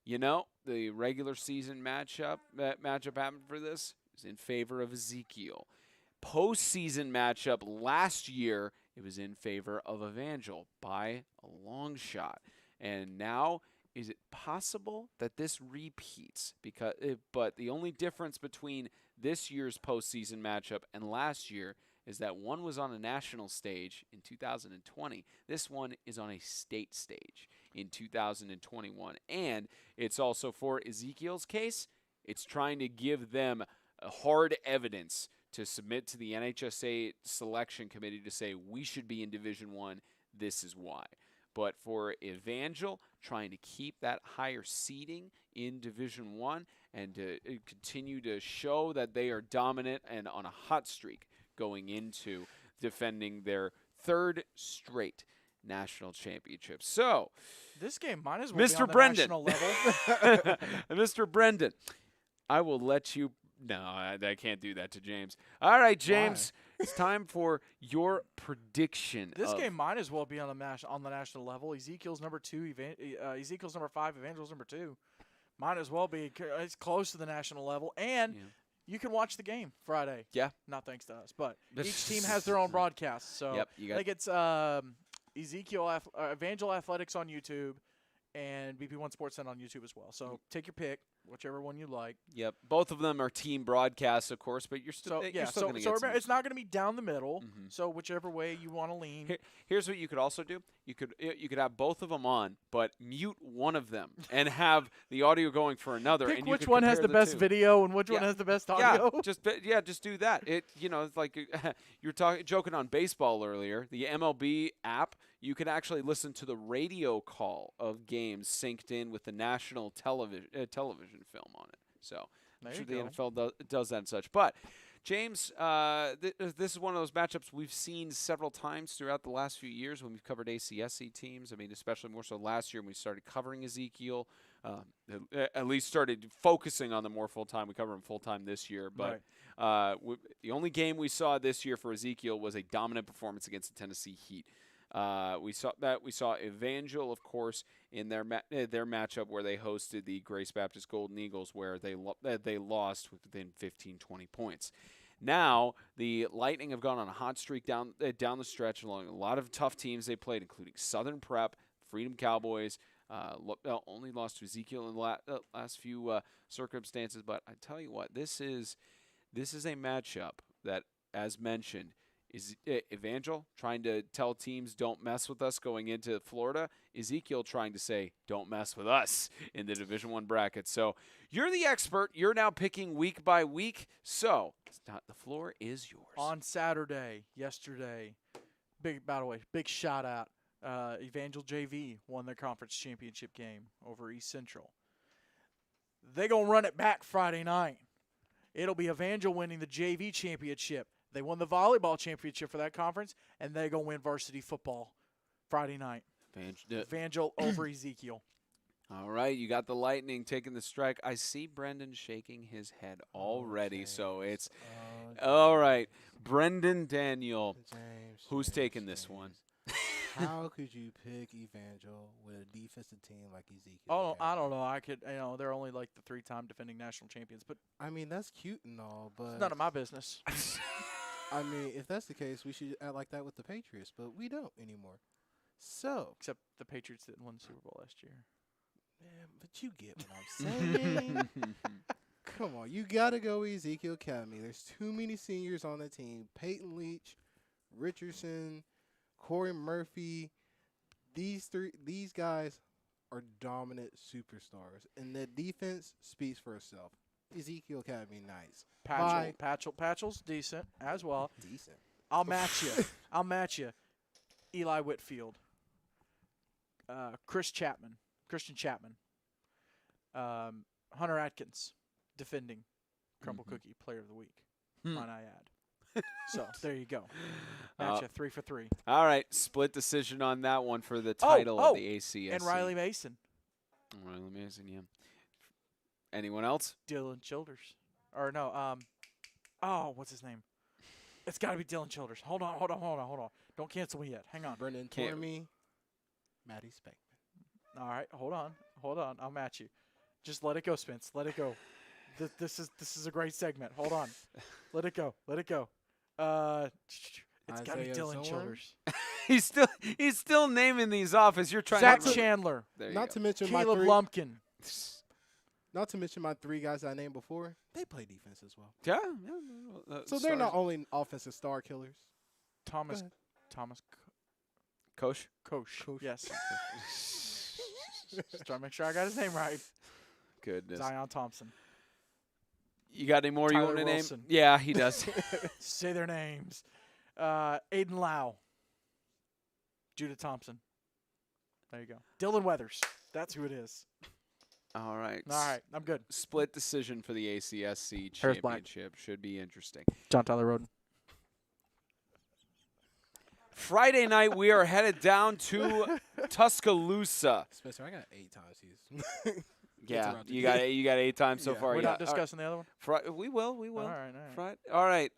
You know, the regular season matchup happened for this is in favor of Ezekiel. Postseason matchup last year, it was in favor of Evangel by a long shot. And now, is it possible that this repeats? But the only difference between this year's postseason matchup and last year is that one was on a national stage in 2020. This one is on a state stage in 2021. And it's also, for Ezekiel's case, it's trying to give them hard evidence to submit to the NHSA selection committee to say we should be in Division I. This is why. But for Evangel, trying to keep that higher seeding in Division I and to continue to show that they are dominant and on a hot streak going into defending their third straight national championship. So, this game might as well be Mr. on the Brendan, national level. Mr. Brendan, I will let you. No, I can't do that to James. All right, James, it's time for your prediction. This game might as well be on the national level. Ezekiel's number 2, Ezekiel's number 5, Evangel's number 2. Might as well be. It's close to the national level, and you can watch the game Friday. Yeah, not thanks to us, but each team has their own broadcast. So yep, I think it's Evangel Athletics on YouTube and BP1 Sports Center on YouTube as well. So take your pick, whichever one you like. Yep, both of them are team broadcasts, of course, but you're still going to get some. Remember, it's not going to be down the middle. So whichever way you want to lean. Here's what you could also do: you could have both of them on, but mute one of them and have the audio going for another. Pick and you which could one has compare the best two. video and which one has the best audio. Just do that. It's like you were joking on baseball earlier. The MLB app, you can actually listen to the radio call of games synced in with the national television film on it. So I'm sure the NFL does that and such. But James, this is one of those matchups we've seen several times throughout the last few years when we've covered ACSC teams. I mean, especially more so last year when we started covering Ezekiel. At least started focusing on them more full-time. We cover them full-time this year. But the only game we saw this year for Ezekiel was a dominant performance against the Tennessee Heat. We saw Evangel, of course, in their matchup where they hosted the Grace Baptist Golden Eagles, where they lost within 15, 20 points. Now the Lightning have gone on a hot streak down the stretch along a lot of tough teams they played, including Southern Prep, Freedom Cowboys. Only lost to Ezekiel in the last few circumstances, but I tell you what, this is a matchup that, as mentioned, is Evangel trying to tell teams don't mess with us going into Florida. Ezekiel trying to say don't mess with us in the Division I bracket. So you're the expert. You're now picking week by week. So the floor is yours. On Saturday, yesterday, by the way, big shout out. Evangel JV won their conference championship game over East Central. They're going to run it back Friday night. It'll be Evangel winning the JV championship. They won the volleyball championship for that conference, and they're going to win varsity football Friday night. Evangel over Ezekiel. All right, you got the Lightning taking the strike. I see Brendan shaking his head already, so it's all right. Brendan Daniel, who's taking this one? How could you pick Evangel with a defensive team like Ezekiel? Oh, I don't know. They're only like the 3-time defending national champions, but I mean, that's cute and all, but it's none of my business. I mean, if that's the case, we should act like that with the Patriots, but we don't anymore. So, except the Patriots didn't win the Super Bowl last year. Man, but you get what I'm saying. Come on, you gotta go Ezekiel Academy. There's too many seniors on the team. Peyton Leach, Richardson, Corey Murphy, these guys are dominant superstars, and the defense speaks for itself. Ezekiel Academy, nice. Patchell's decent as well. Decent. I'll match you. Eli Whitfield, Christian Chapman, Hunter Atkins, defending Crumble Cookie Player of the Week. Might I add? So there you go. Match you 3 for 3. All right, split decision on that one for the title of the ACSC. And Riley Mason. Riley Mason, yeah. Anyone else? Dylan Childers. Or no, what's his name? It's got to be Dylan Childers. Hold on. Don't cancel me yet. Hang on. Brendan Tormey, Maddie Speckman. All right, hold on. I'll match you. Just let it go, Spence. Let it go. This is a great segment. Hold on. Let it go. It's got to be Dylan Childers. he's still naming these off as you're trying. Zach Chandler. Not to mention Caleb Lumpkin. Not to mention my 3 guys I named before. They play defense as well. Yeah. So they're not only offensive star killers. Thomas Koch. Yes. Just trying to make sure I got his name right. Goodness. Zion Thompson. You got any more Tyler you want to name? Wilson. Yeah, he does. Say their names. Aiden Lau. Judah Thompson. There you go. Dylan Weathers. That's who it is. All right. I'm good. Split decision for the ACSC Harris Black. championship. Should be interesting. John Tyler Roden. Friday night, we are headed down to Tuscaloosa. Spencer, I got 8 times these. Yeah, you got 8 times so far. We're not discussing the other one? We will. All right. All right.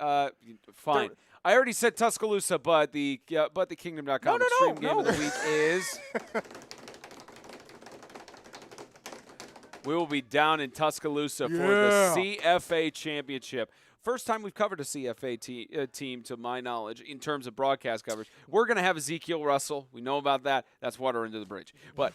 Fine. I already said Tuscaloosa, but the Kingdom.com Extreme Game of the Week is. We will be down in Tuscaloosa for the CFA Championship. First time we've covered a CFA team, to my knowledge, in terms of broadcast coverage. We're going to have Ezekiel Russell. We know about that. That's water under the bridge. But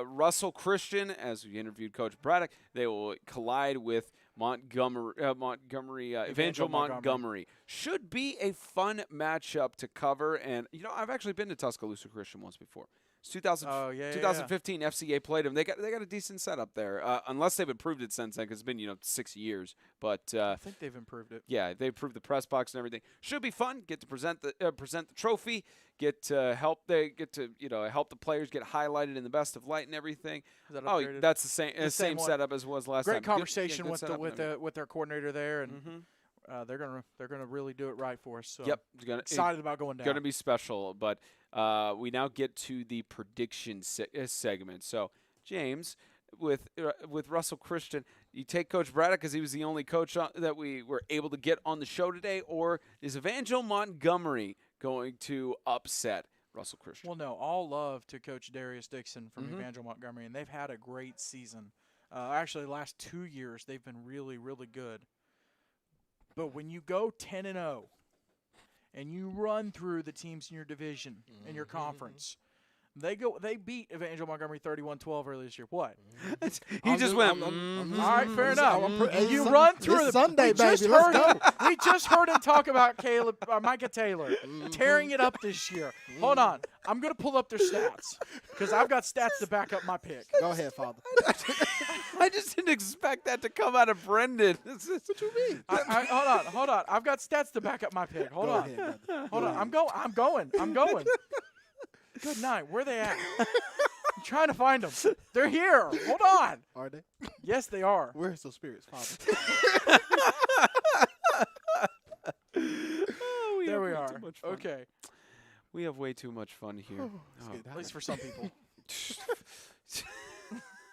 Russell Christian, as we interviewed Coach Braddock, they will collide with Evangel Montgomery. Should be a fun matchup to cover. And, I've actually been to Tuscaloosa Christian once before. It's 2000, Oh, yeah, 2015 FCA played them. They got a decent setup there, unless they've improved it since then, because it's been 6 years. But I think they've improved it. yeah, they improved the press box and everything. Should be fun. Get to present the trophy. Get to help help the players get highlighted in the best of light and everything. Is that Oh, upgraded? that's the same one. setup as was last Great time. conversation Good with setup and everything. with their coordinator there, and they're gonna really do it right for us. So Yep, excited about going down. Going to be special. But we now get to the prediction segment. So James, with Russell Christian, you take Coach Braddock because he was the only coach that we were able to get on the show today, or is Evangel Montgomery going to upset Russell Christian? Well, no, all love to Coach Darius Dixon from Evangel Montgomery, and they've had a great season. Actually, the last 2 years they've been really, really good. But when you go 10-0 and you run through the teams in your division, in your conference, they beat Evangel Montgomery 31-12 earlier this year. What? He just went. All right, fair enough. You run through the Sunday, baby. Let's go. We just heard him talk about Micah Taylor tearing it up this year. Hold on, I'm gonna pull up their stats because I've got stats to back up my pick. Go ahead, Father. I just didn't expect that to come out of Brendan. What you mean? Hold on. I've got stats to back up my pick. Hold on. I'm going. Good night. Where they at? I'm trying to find them. They're here. Hold on. Are they? Yes, they are. Where's those spirits, Father? There we are. Okay. We have way too much fun here. At least for some people.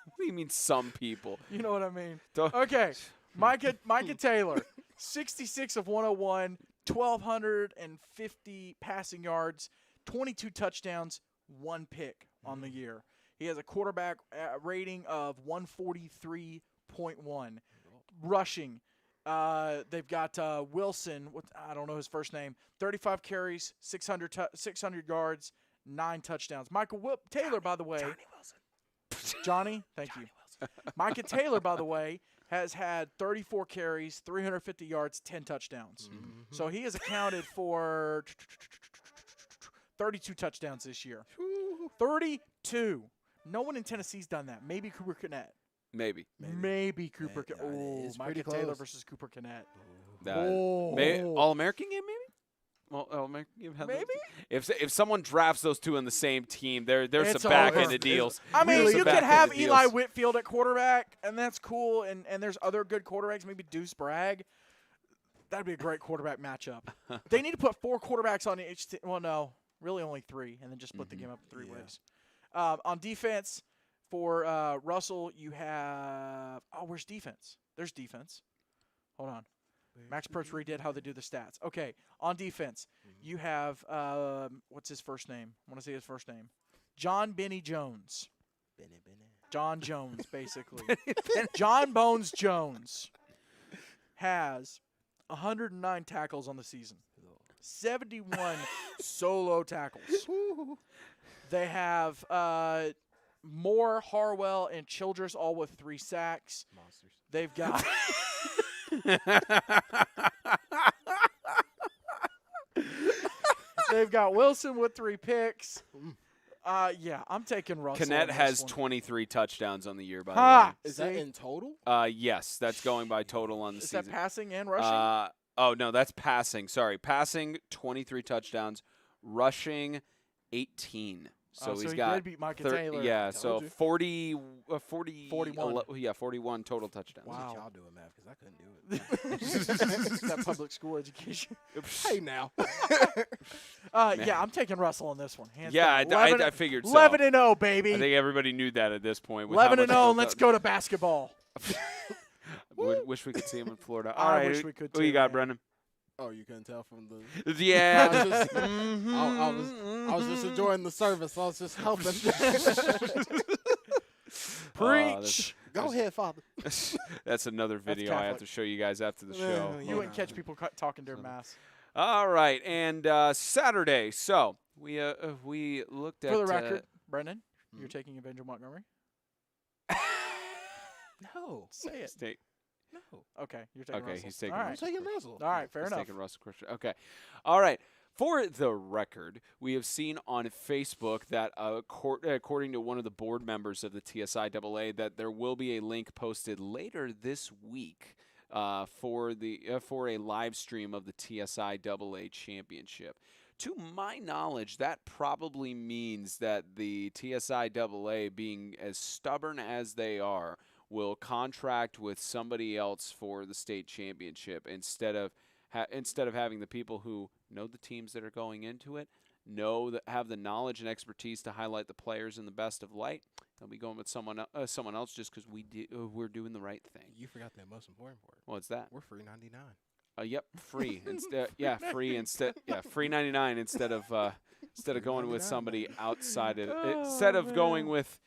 What do you mean some people? You know what I mean. Don't- Okay. Micah Taylor, 66 of 101, 1,250 passing yards, 22 touchdowns, 1 pick on the year. He has a quarterback rating of 143.1. Rushing, they've got Wilson. I don't know his first name. 35 carries, 600 yards, 9 touchdowns. Taylor, by the way. Johnny Wilson. Johnny, thank you. Micah Taylor, by the way, has had 34 carries, 350 yards, 10 touchdowns. So he has accounted for 32 touchdowns this year. 32. No one in Tennessee's done that. Maybe Cooper Kennett. Maybe. Cooper Kennett. Oh, Micah Taylor versus Cooper Kennett. All-American game, maybe? Well, All-American game. Maybe? If someone drafts those two on the same team, there's It's some back-ended over. deals. I mean, There's you some could have back-ended Eli deals. Whitfield at quarterback, and that's cool, and there's other good quarterbacks, maybe Deuce Bragg. That'd be a great quarterback matchup. They need to put 4 quarterbacks on each team. Well, no, really only 3, and then just split the game up 3 ways. On defense, for Russell, you have – oh, where's defense? There's defense. Hold on. Max Perch redid how they do the stats. Okay, on defense, you have what's his first name? I want to say his first name. John Benny Jones. John Jones, basically. John Bones Jones has 109 tackles on the season. 71 solo tackles. They have Moore, Harwell, and Childress all with 3 sacks. Monsters. They've got they've got Wilson with 3 picks. Yeah, I'm taking Russell. Kennett on this has one. 23 touchdowns on the year, by Ha! Is that See? in total? the way. Yes, that's going by total on the Is season. that passing and rushing? Oh, no, that's passing. Sorry. Passing, 23 touchdowns. Rushing, 18. So so he's he got did beat Micah Taylor. Yeah, I so told you. 41. 41 total touchdowns. Wow. Y'all doing math because I couldn't do it. That public school education. Hey, now. Yeah, I'm taking Russell on this one. Hands Yeah, down. I figured so. 11-0, baby. I think everybody knew that at this point. with how 11-0, much and let's go to basketball. Wish we could see him in Florida. All I right, wish we could Who too, you got, man. Brendan? Oh, you couldn't tell from the. Yeah. I was just enjoying the service. I was just helping. Preach. Go ahead, Father. That's another video I have Catholic. to show you guys after the show. You wouldn't catch people talking during mass. All right, and Saturday. So we looked at. For the record, Brendan, you're taking Evangel Montgomery? No. Say it. State. No. Okay, you're taking Okay, Russell. he's taking All right. I'm taking Russell. All right, fair He's enough. taking Russell Christian. Okay. All right. For the record, we have seen on Facebook that according to one of the board members of the TSIAA, that there will be a link posted later this week for a live stream of the TSIAA championship. To my knowledge, that probably means that the TSIAA, being as stubborn as they are, will contract with somebody else for the state championship instead of having the people who know the teams that are going into it, have the knowledge and expertise to highlight the players in the best of light. They'll be going with someone else just because we're doing the right thing. You forgot the most important part. What's that? We're free 99. Yep, free instead. Yeah, free instead. Yeah, free 99 instead of going with somebody outside it. Instead of going with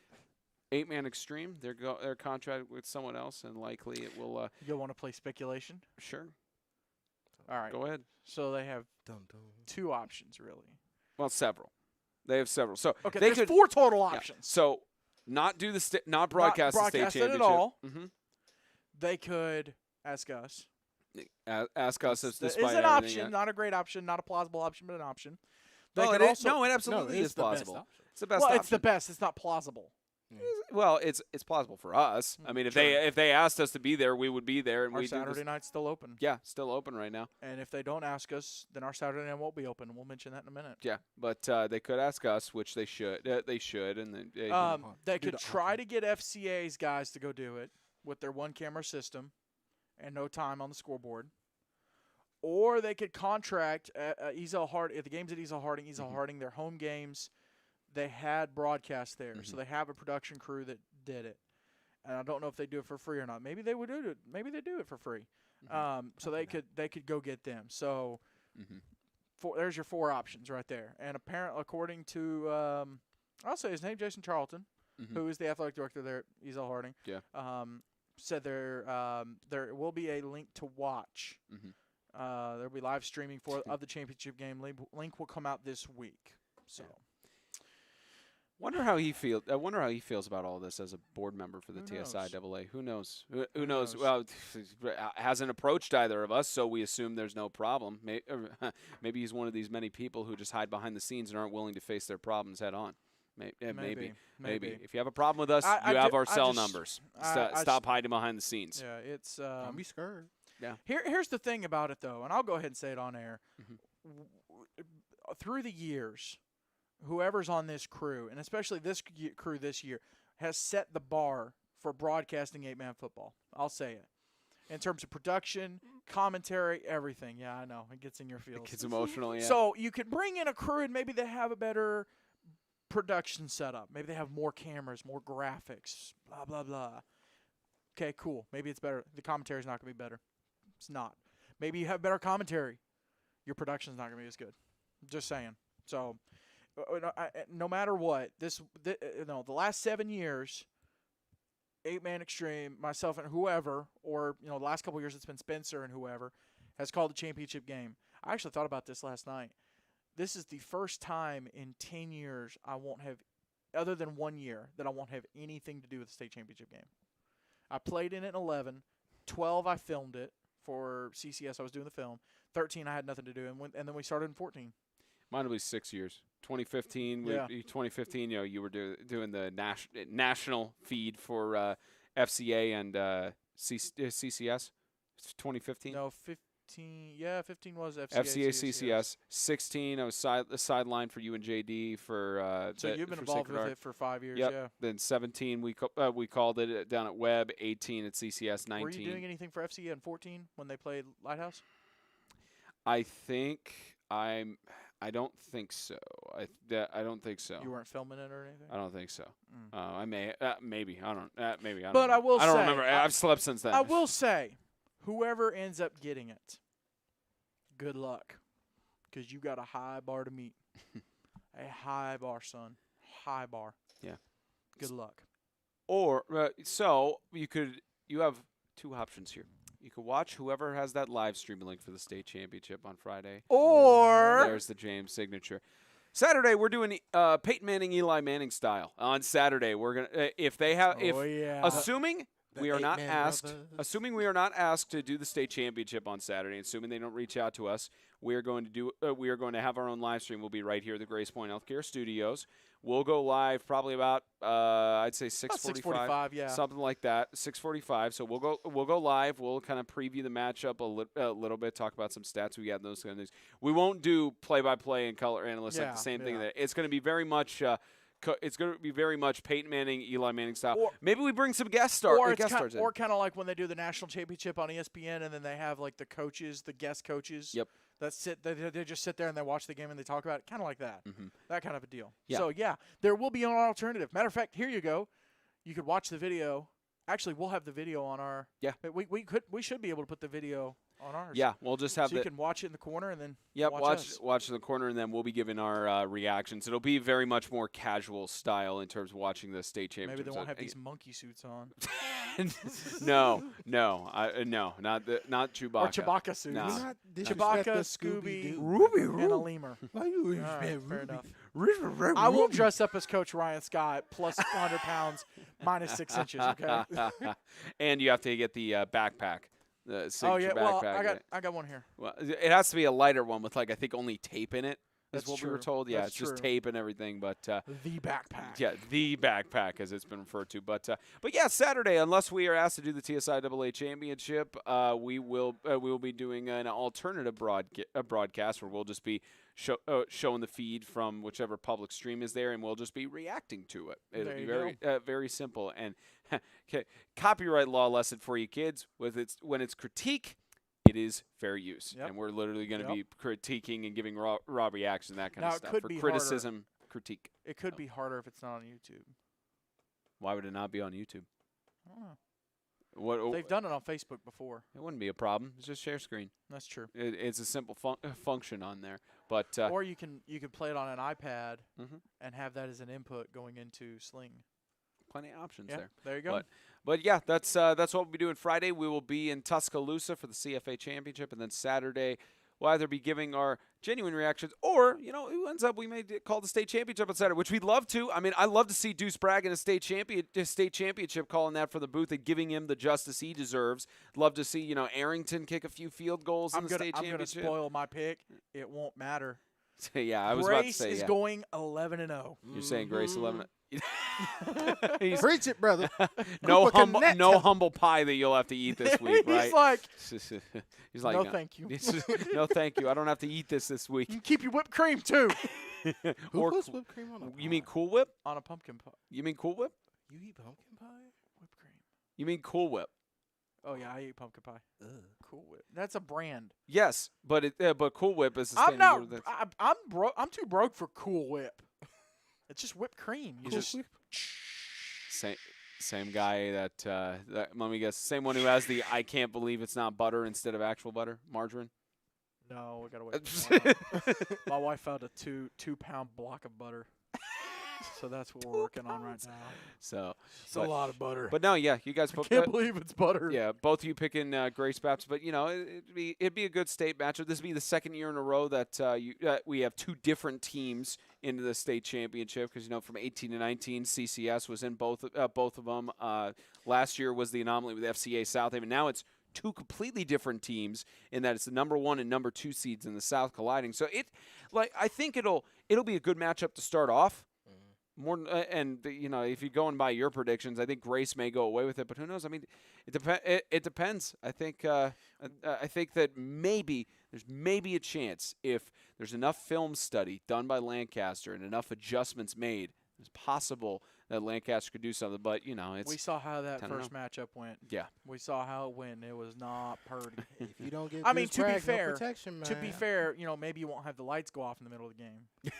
8-Man Extreme, they're contracted with someone else, and likely it will. You'll want to play speculation? Sure. All right. Go ahead. So they have two options, really. Well, several. They have several. So okay, they there's 4 total options. Yeah. So not do not broadcast the state championship at all. Mm-hmm. They could ask us. Ask us if this is an option, not a great option, not a plausible option, but an option. It absolutely is plausible. It's the best. Well, option. it's the best. It's not plausible. Well, it's plausible for us. I mean, if they asked us to be there, we would be there, and our Saturday night's still open. Yeah, still open right now. And if they don't ask us, then our Saturday night won't be open. We'll mention that in a minute. Yeah, but they could ask us, which they should. They should, and they could try to get FCA's guys to go do it with their 1-camera system and no time on the scoreboard. Or they could contract Ezel Harding. At the games at Ezel Harding, their home games, they had broadcast there. So they have a production crew that did it. And I don't know if they do it for free or not. Maybe they would do it. Maybe they do it for free. So they could go get them. So there's your 4 options right there. And apparently, according to I'll say his name, Jason Charlton, who is the athletic director there at Ezel Harding, said there will be a link to watch. There'll be live streaming of the championship game. Link will come out this week. So, wonder how he feels. I wonder how he feels about all this as a board member for the TSIAA. Who knows? Who knows? Well, hasn't approached either of us, so we assume there's no problem. Maybe he's one of these many people who just hide behind the scenes and aren't willing to face their problems head on. Maybe. If you have a problem with us, you have our cell numbers. Stop hiding behind the scenes. Yeah, it's. Don't be scared. Yeah. Here's the thing about it, though, and I'll go ahead and say it on air. Through the years, whoever's on this crew, and especially this crew this year, has set the bar for broadcasting 8-man football. I'll say it. In terms of production, commentary, everything. Yeah, I know. It gets in your feels. It gets emotional, yeah. So you could bring in a crew, and maybe they have a better production setup. Maybe they have more cameras, more graphics, blah, blah, blah. Okay, cool. Maybe it's better. The commentary's not going to be better. It's not. Maybe you have better commentary. Your production's not going to be as good. Just saying. So, no matter what, the last 7 years, 8-Man Extreme, myself and whoever, or the last couple of years it's been Spencer and whoever, has called the championship game. I actually thought about this last night. This is the first time in 10 years I won't have, other than 1 year, that I won't have anything to do with the state championship game. I played in it in 11. 12, I filmed it. For CCS, I was doing the film. 13, I had nothing to do, and then we started in 14. Mine was 6 years. 2015, 2015. You were doing the national feed for FCA and CCS. 2015. No, 15. Yeah, 15 was FCA. FCA CCS. 16, I was the sideline for you and JD for. So you've been involved with it for 5 years. Yep. Yeah. Then 17, we called it down at Webb. 18 at CCS. 19. Were you doing anything for FCA in 14 when they played Lighthouse? I don't think so. I don't think so. You weren't filming it or anything? I don't think so. I may. Maybe. I don't. Maybe. I don't but know. I will. I don't say, remember. I've slept since then. I will say, whoever ends up getting it, good luck, because you got a high bar to meet. A high bar, son. High bar. Yeah. Good luck. Or so you have 2 options here. You could watch whoever has that live stream link for the state championship on Friday. Or there's the James signature. Saturday we're doing Peyton Manning, Eli Manning style. On Saturday we're gonna assuming we are not Eight-Man asked, Brothers. assuming we are not asked to do the state championship on Saturday, assuming they don't reach out to us, we are going to have our own live stream. We'll be right here at the GracePointe Healthcare Studios. We'll go live probably about I'd say 6:45, yeah, something like that, 6:45. So we'll go live. We'll kind of preview the matchup a little bit, talk about some stats we got, those kind of things. We won't do play-by-play and color analysts like the same thing. It's going to be very much. It's going to be very much Peyton Manning, Eli Manning style. Or, maybe we bring some guest stars in. Or kind of like when they do the national championship on ESPN, and then they have like the coaches, the guest coaches. Yep. They just sit there and they watch the game and they talk about it, kind of like that. Mm-hmm. That kind of a deal. Yeah. So there will be an alternative. Matter of fact, here you go. You could watch the video. Actually, we'll have the video on our. Yeah. We should be able to put the video on ours. Yeah, we'll just have so you can watch it in the corner and then. Yep, watch in the corner, and then we'll be giving our reactions. It'll be very much more casual style in terms of watching the state championship. Maybe they won't have these monkey suits on. No, not Chewbacca. Or Chewbacca suits. Nah. Chewbacca, Scooby, Ruby, and a lemur. Why you Fair enough. I won't dress up as Coach Ryan Scott plus 100 pounds minus 6 inches. Okay. And you have to get the backpack. The signature well, backpack. I got one here. Well, it has to be a lighter one with I think only tape in it. That's what true. we were told. Yeah, That's it's true. just tape and everything. But the backpack. Yeah, the backpack as it's been referred to. But yeah, Saturday, unless we are asked to do the TSIAA championship, we will be doing an alternative broadcast where we'll just be showing the feed from whichever public stream is there, and we'll just be reacting to it. It'll be very simple. And copyright law lesson for you kids: when it's critique, it is fair use. Yep. And we're literally going to be critiquing and giving raw reaction, that kind of stuff. Could for be criticism, critique. It could be harder if it's not on YouTube. Why would it not be on YouTube? I don't know. What They've done it on Facebook before. It wouldn't be a problem. It's just share screen. That's true. It's a simple function on there. But or you can play it on an iPad Mhm. and have that as an input going into Sling. Plenty of options Yeah, there. there you go. But yeah, that's what we'll be doing Friday. We will be in Tuscaloosa for the CFA Championship, and then Saturday we'll either be giving our genuine reactions, or who ends up we may call the state championship on Saturday, which we'd love to. I mean, I love to see Deuce Bragg in a state championship, calling that for the booth and giving him the justice he deserves. Love to see Arrington kick a few field goals in the state championship. I'm going to spoil my pick. It won't matter. Yeah, I was about to say Grace is going 11-0. You're saying Grace 11. Preach it, brother. No humble pie that you'll have to eat this week, right? He's like, no, thank you. No, thank you. I don't have to eat this week. You can keep your whipped cream too. Or puts whipped cream on a pie? You mean Cool Whip? On a pumpkin pie. You mean Cool Whip? You eat pumpkin pie? Whipped cream. You mean Cool Whip? Oh yeah, I eat pumpkin pie. Ugh. Cool Whip. That's a brand. Yes, but Cool Whip is the I'm same. not. I'm broke. I'm too broke for Cool Whip. It's just whipped cream. You just same guy that let me guess, same one who has the I can't believe it's not butter instead of actual butter, margarine. No, we gotta wait. My wife found a 2-pound block of butter. So that's what we're working on right now. So it's a lot of butter. But no, yeah, you guys. I can't believe it's butter. Yeah, both of you picking Grace Paps, but it'd be a good state matchup. This would be the second year in a row that we have two different teams into the state championship, because from 18 to 19, CCS was in both of them. Last year was the anomaly with FCA Southaven. Now it's two completely different teams in that it's the number 1 and number 2 seeds in the South colliding. So I think it'll be a good matchup to start off. More and if you're going by your predictions, I think Grace may go away with it, but who knows? I mean, it depends. I think that there's maybe a chance, if there's enough film study done by Lancaster and enough adjustments made, it's possible that Lancaster could do something. But we saw how that first matchup went. Yeah, we saw how it went. It was not pretty. If you don't get, to be fair, no protection, man. To be fair, maybe you won't have the lights go off in the middle of the game.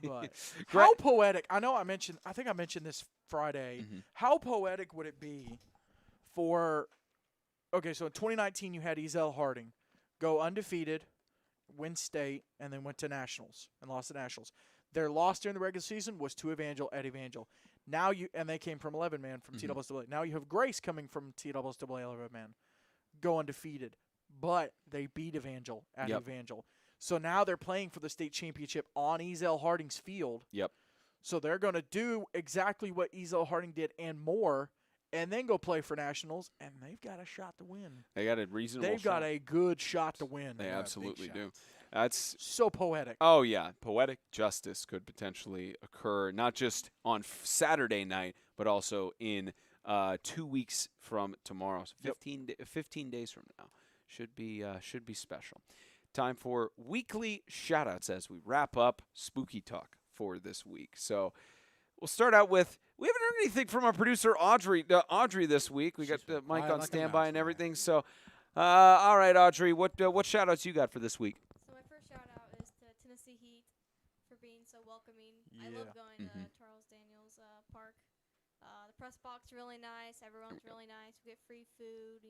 But how poetic! I think I mentioned this Friday. Mm-hmm. How poetic would it be for? Okay, so in 2019 you had Ezel Harding go undefeated, win state, and then went to nationals and lost to nationals. Their loss during the regular season was to Ed Evangel. Now and they came from 11-man from TSSAA. Now you have Grace coming from TSSAA 11-man, go undefeated, but they beat Evangel at Evangel. So now they're playing for the state championship on Ezel Harding's field. Yep. So they're going to do exactly what Ezel Harding did and more, and then go play for nationals, and they've got a shot to win. They got a reasonable They've got a good shot to win. They Yeah, absolutely big do. shots. That's So poetic. Oh, yeah. Poetic justice could potentially occur not just on Saturday night, but also in 2 weeks from tomorrow. So 15 days from now. Should be special. Time for weekly shout-outs as we wrap up Spooky Talk for this week. So we'll start out with, we haven't heard anything from our producer Audrey this week. We got She's been Mike quiet on like a standby mouse, and man. everything. So, all right, Audrey, what shout-outs you got for this week? So my first shout out is to Tennessee Heat for being so welcoming. I Yeah. love going to Charles Daniels Park. The press box really nice. Everyone's really nice. We get free food,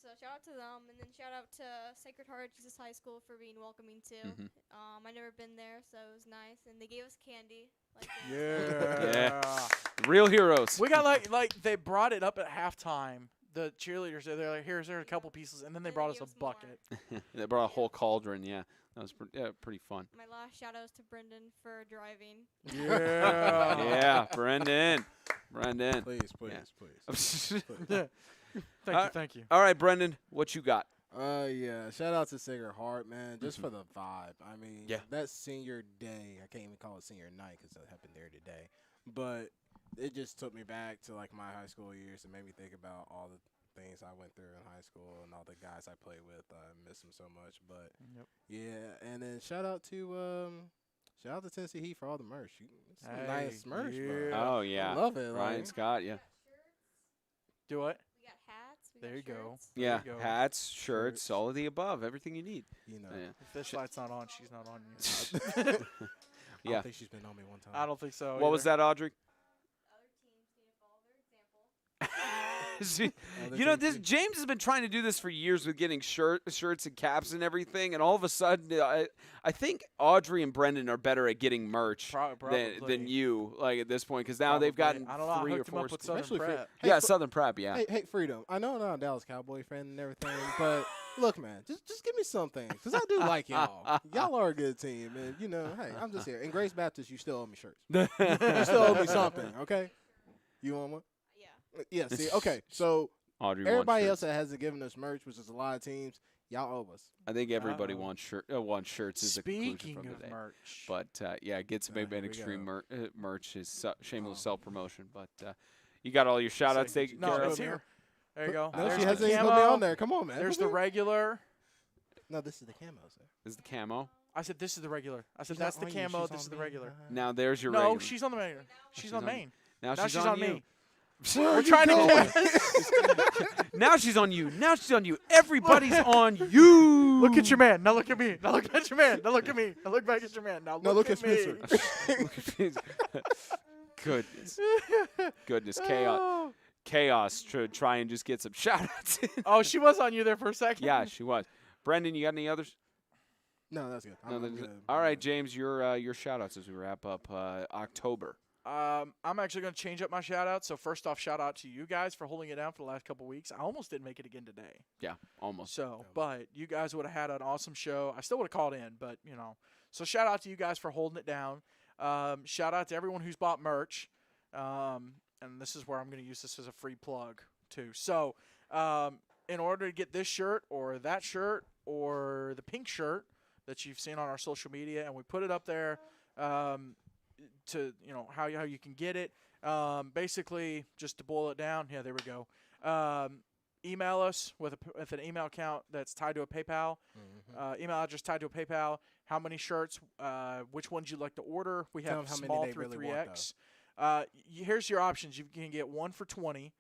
So shout out to them, and then shout out to Sacred Heart Jesus High School for being welcoming too. I never been there, so it was nice, and they gave us candy. Like Yeah. Real heroes. We got like they brought it up at halftime. The cheerleaders, they're like, here's a couple pieces, and then they And brought they us a gave us more. bucket. They brought a whole cauldron. Yeah, that was pretty fun. My last shout out is to Brendan for driving. Yeah. Yeah, Brendan. Please. Thank you. All right, Brendan, what you got? Yeah. Shout out to Sacred Heart, man, just for the vibe. I mean, Yeah. that senior day, I can't even call it senior night because it happened there today, but it just took me back to like my high school years and made me think about all the things I went through in high school and all the guys I played with. I miss them so much, but Yep. yeah. And then shout out to Tennessee Heat for all the merch. Some Hey, nice merch, bro. yeah. Oh yeah, I love it. Ryan like, Scott. Yeah, Do what? We got hats. We There got you go. shirts. There yeah. you go. Hats, shirts, Shirts. all of the above, everything you need. you know. Yeah. If this light's not on, she's not on I you. don't Yeah. think she's been on me one time. I don't think so. What was that, Audrey? Other teams need to follow their example. See, Other you know, teams do. James has been trying to do this for years with getting shirts and caps and everything, and all of a sudden, I think Audrey and Brendan are better at getting merch Probably. than you, like at this point, because now they've Probably. gotten I don't know. I 3 or hooked him 4. up with Southern Especially for- Prep. Hey, Yeah, fr- Southern Prep. Yeah. Hey, Freedom. I know I'm not a Dallas Cowboy fan and everything, but look, man, just give me something because I do like y'all. Y'all are a good team, and hey, I'm just here. In Grace Baptist, you still owe me shirts. You still owe me something, okay? You want one? Yeah. Yeah. See, okay. So Audrey wants everybody shirts. else that hasn't given us merch, which is a lot of teams, y'all owe us. I think everybody Uh-oh. wants shirts. Is the conclusion Speaking from of today. merch, But yeah, get some Big Here Ben we Extreme go. merch is shameless Oh. self promotion. But you got all your shout outs taken no, care it's of. here. There you go. No, There's she the hasn't even put camo. me on there. Come on, man. There's Put the me- regular. No, this is the camo, sir. This is the camo. I said this is the regular. I said She's not that's the on you, camo. she's This on is the me. regular. Now there's your No, regular. she's on the regular. She's on on- main. Now Now she's she's on you. me. Where We're you trying to going? get. Now she's on you. Now she's on you. Everybody's on you. Look at your man. Now look at me. Now look at your man. Now look at me. Now look back at your man. Now No, look at at me. Spencer. Goodness, chaos to try and just get some shout outs. Oh, she was on you there for a second. Yeah, she was. Brendan, you got any others? No, that's good. No, I'm that's- good. all right, James, your shout outs as we wrap up October. I'm actually going to change up my shout out. So first off, shout out to you guys for holding it down for the last couple weeks. I almost didn't make it again today. Yeah, almost. So, but you guys would have had an awesome show. I still would have called in, but So shout out to you guys for holding it down. Shout out to everyone who's bought merch. And this is where I'm going to use this as a free plug too. So, in order to get this shirt or that shirt or the pink shirt that you've seen on our social media, and we put it up there, to how you can get it. Basically, just to boil it down. Yeah, there we go. Email us with an email account that's tied to a PayPal. Email address tied to a PayPal. How many shirts? Which ones you'd like to order? We Tell have 'em how many small they through really want, 3X. Here's your options. You can get 1 for $20,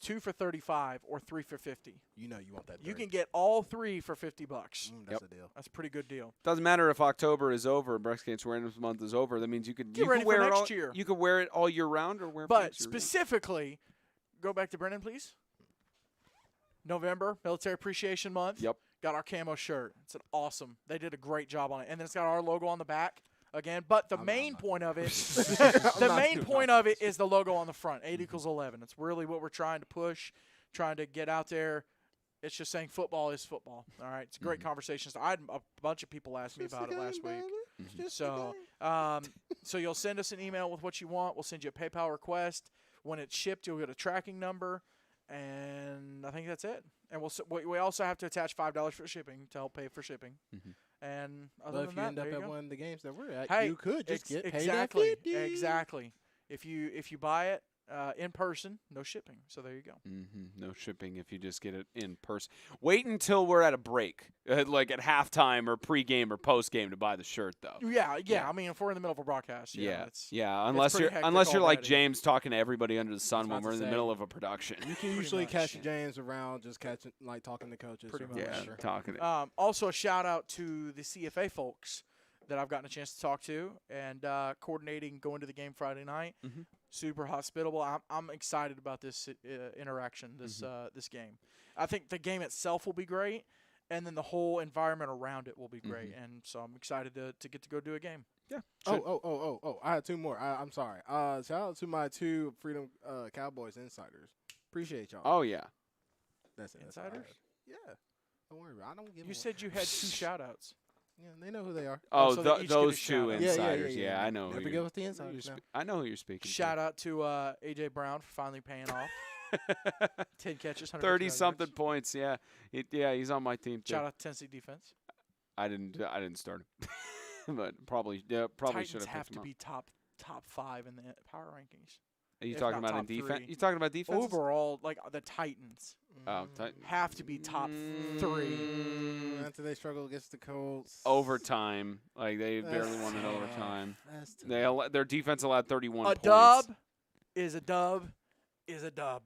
2 for $35, or 3 for $50. You know you want that. You dirty. can get all 3 for $50. That's a deal. That's a pretty good deal. Doesn't matter if October is over, Breast Cancer Awareness Month is over. That means you could Get ready for wear it next all year. You could wear it all year round or wear. But pants year round. specifically, go back to Brendan, please. November, Military Appreciation Month. Yep. Got our camo shirt. It's an awesome. They did a great job on it, and then it's got our logo on the back again. But the main point of it, the main point of it is the logo on the front. 8=11. It's really what we're trying to push, trying to get out there. It's just saying football is football. All right, it's a great conversation. I had a bunch of people ask me about it last week. So, so you'll send us an email with what you want. We'll send you a PayPal request. When it's shipped, you'll get a tracking number, and I think that's it. And we also have to attach $5 for shipping to help pay for shipping. Mhm. And But other if than you that, end up there you at go. one of the games that we're at, Hey, you could just get paid exactly, at 50. exactly. If you buy it in person, no shipping. So there you go. No shipping if you just get it in person. Wait until we're at a break, like at halftime or pregame or postgame to buy the shirt, though. Yeah. Yeah. I mean, if we're in the middle of a broadcast, it's Unless pretty you're hectic like already. James talking to everybody under the sun when about we're to in the say, middle of a production. You can Pretty usually much. catch James around just talking to coaches. Pretty or much. Yeah, whatever. talking. Also, a shout out to the CFA folks that I've gotten a chance to talk to and coordinating going to the game Friday night. Mhm. Super hospitable. I'm excited about this interaction, this game. I think the game itself will be great, and then the whole environment around it will be great. And so I'm excited to get to go do a game. Yeah. Oh! I had two more. I'm sorry. Shout out to my 2 Freedom Cowboys insiders. Appreciate y'all. Oh yeah. That's it. That's all I Insiders? have. Yeah. Don't worry. I don't give. You said you had 2 shout outs. Yeah, they know who they are. Oh, so they each get a those shout 2 out. insiders. Yeah, I know. Never who go you're- with the who insiders you're now. spe- I know who you're speaking. Shout out to AJ Brown for finally paying off. 10 catches, 30-something points. Yeah, he's on my team too. Shout out to Tennessee defense. I didn't start him, but probably should Titans have have picked to him be top 5 in the power rankings. Are you if talking not about in top defense? 3. You talking about defense? Overall, like the Titans Oh, have to be top 3. After they struggle against the Colts. overtime. Like they barely That's won in tough. overtime. That's tough. Their defense allowed 31 A points. dub is a dub is a dub.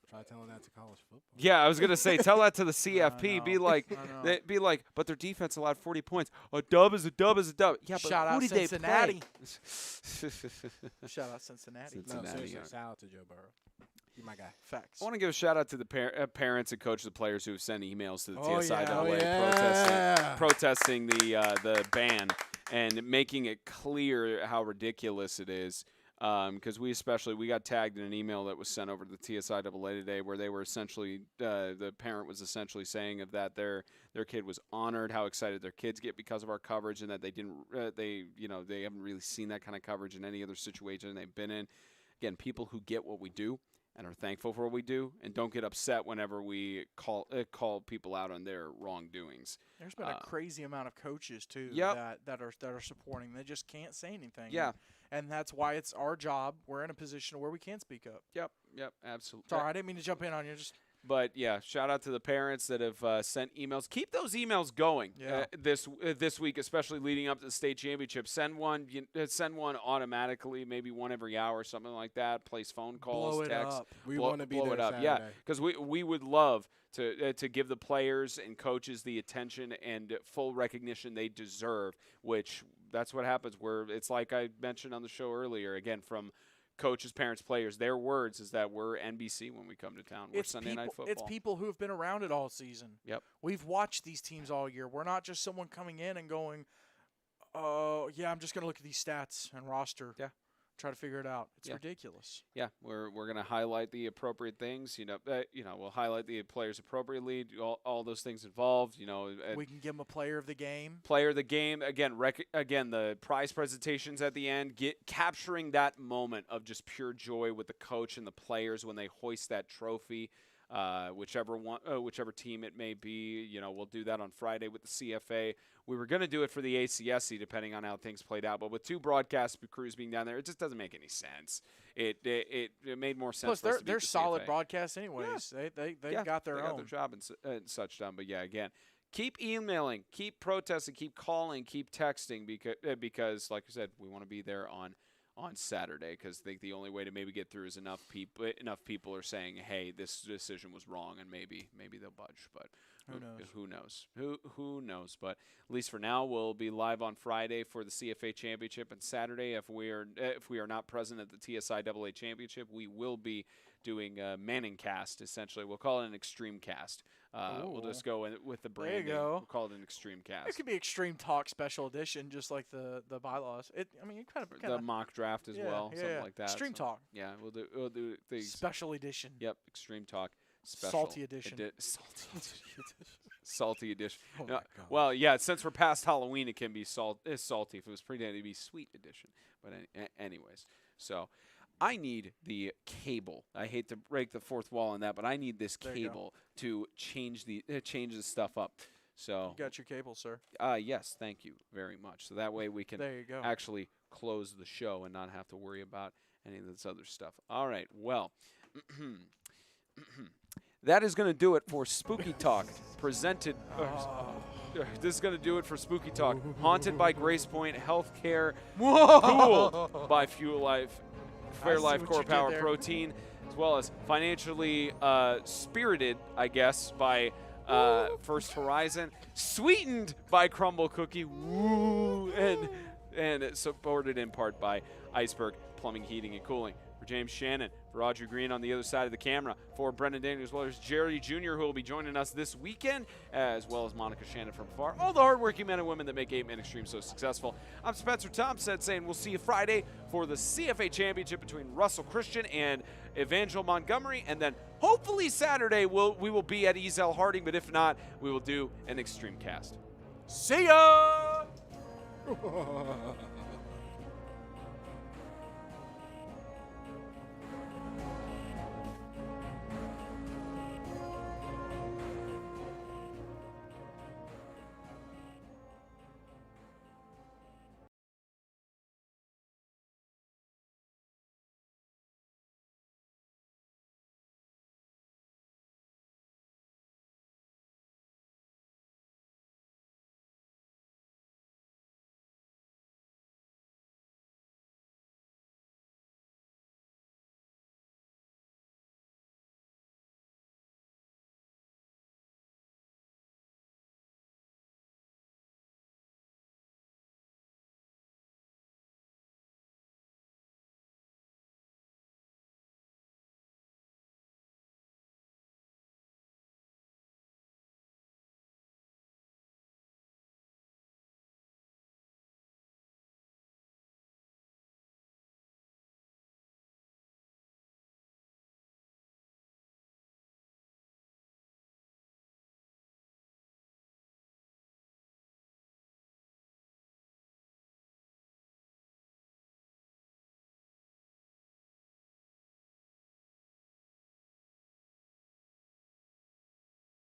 Try telling that to college football. Yeah, I was gonna say, tell that to the CFP. know. Be like, I know. be like, but their defense allowed 40 points. A dub is a dub is a dub. Yeah, but Shout who out did Cincinnati. they play? Shout out Cincinnati. No, Cincinnati, seriously, yeah. shout out to Joe Burrow. You're my guy. Facts. I want to give a shout out to the parents and coaches of players who have sent emails to the Oh, TSIAA yeah. protesting the ban and making it clear how ridiculous it is. Because we got tagged in an email that was sent over to the TSIAA today, where they were essentially the parent was essentially saying of that their kid was honored, how excited their kids get because of our coverage, and that they didn't they haven't really seen that kind of coverage in any other situation they've been in. Again, people who get what we do and are thankful for what we do, and don't get upset whenever we call people out on their wrongdoings. There's been a crazy amount of coaches too Yep. that are supporting. They just can't say anything. Yeah. And that's why it's our job. We're in a position where we can speak up. Yep, absolutely. Sorry, I didn't mean to jump in on you. Just But yeah, shout out to the parents that have sent emails. Keep those emails going Yeah. this week, especially leading up to the state championship. Send one automatically, maybe one every hour, or something like that. Place phone calls, blow it text. up. We blow- want to be blow there it up. Saturday. Yeah, because we would love to give the players and coaches the attention and full recognition they deserve. Which that's what happens. Where it's like I mentioned on the show earlier. Again, from coaches, parents, players, their words is that we're NBC when we come to town. We're Sunday Night Football. It's people who have been around it all season. Yep. We've watched these teams all year. We're not just someone coming in and going, "Oh, yeah, I'm just going to look at these stats and roster." Yeah. Try to figure it out. It's Yeah. ridiculous. Yeah, we're going to highlight the appropriate things. We'll highlight the players appropriately. All those things involved. We can give them a player of the game. Player of the game again. Again, the prize presentations at the end. Capturing that moment of just pure joy with the coach and the players when they hoist that trophy. Whichever team it may be. We'll do that on Friday with the CFA. We were going to do it for the ACSC, depending on how things played out. But with 2 broadcast crews being down there, it just doesn't make any sense. It made more sense. Plus, for us to beat they're the solid CFA. broadcasts anyways. They got their they own. got their job and such done. But yeah, again, keep emailing, keep protesting, keep calling, keep texting because like I said, we want to be there on Saturday because I think the only way to maybe get through is enough people are saying, hey, this decision was wrong, and maybe they'll budge. But who knows? But at least for now, we'll be live on Friday for the CFA Championship, and Saturday, if we are not present at the TSIAA Championship, we will be doing a Manning cast. Essentially, we'll call it an extreme cast. We'll just go with the There you branding. go. We'll call it an extreme cast. It could be Extreme Talk Special Edition, just like the bylaws. You kind of The mock draft as well, something yeah. like that. Extreme Talk Yeah, we'll do the Special Edition. Yep, Extreme Talk Special Salty Edition. Salty edition. Oh No, my God. well, yeah, since we're past Halloween, it can be salty. If it was pretty, it'd be sweet edition. But anyways, so I need the cable. I hate to break the fourth wall on that, but I need this There you go. cable to change the stuff up. So You got your cable, sir. yes, thank you very much. So that way we can There you go. actually close the show and not have to worry about any of this other stuff. All right, well, that is going to do it for Spooky Talk presented. This is going to do it for Spooky Talk, haunted by GracePointe Healthcare, cooled by Fairlife what Core you did Power there. Protein, as well as financially spirited, I guess, by First Horizon, sweetened by Crumble Cookie, woo, and supported in part by Iceberg Plumbing, Heating, and Cooling. For James Shannon, for Audrey Green on the other side of the camera, for Brendan Daniels, as well as Jerry Jr., who will be joining us this weekend, as well as Monica Shannon from afar. All the hardworking men and women that make 8-Man Extreme so successful. I'm Spencer Thompson saying we'll see you Friday for the CFA Championship between Russell Christian and Evangel Montgomery, and then hopefully Saturday we will be at Ezel Harding, but if not, we will do an Extreme Cast. See ya!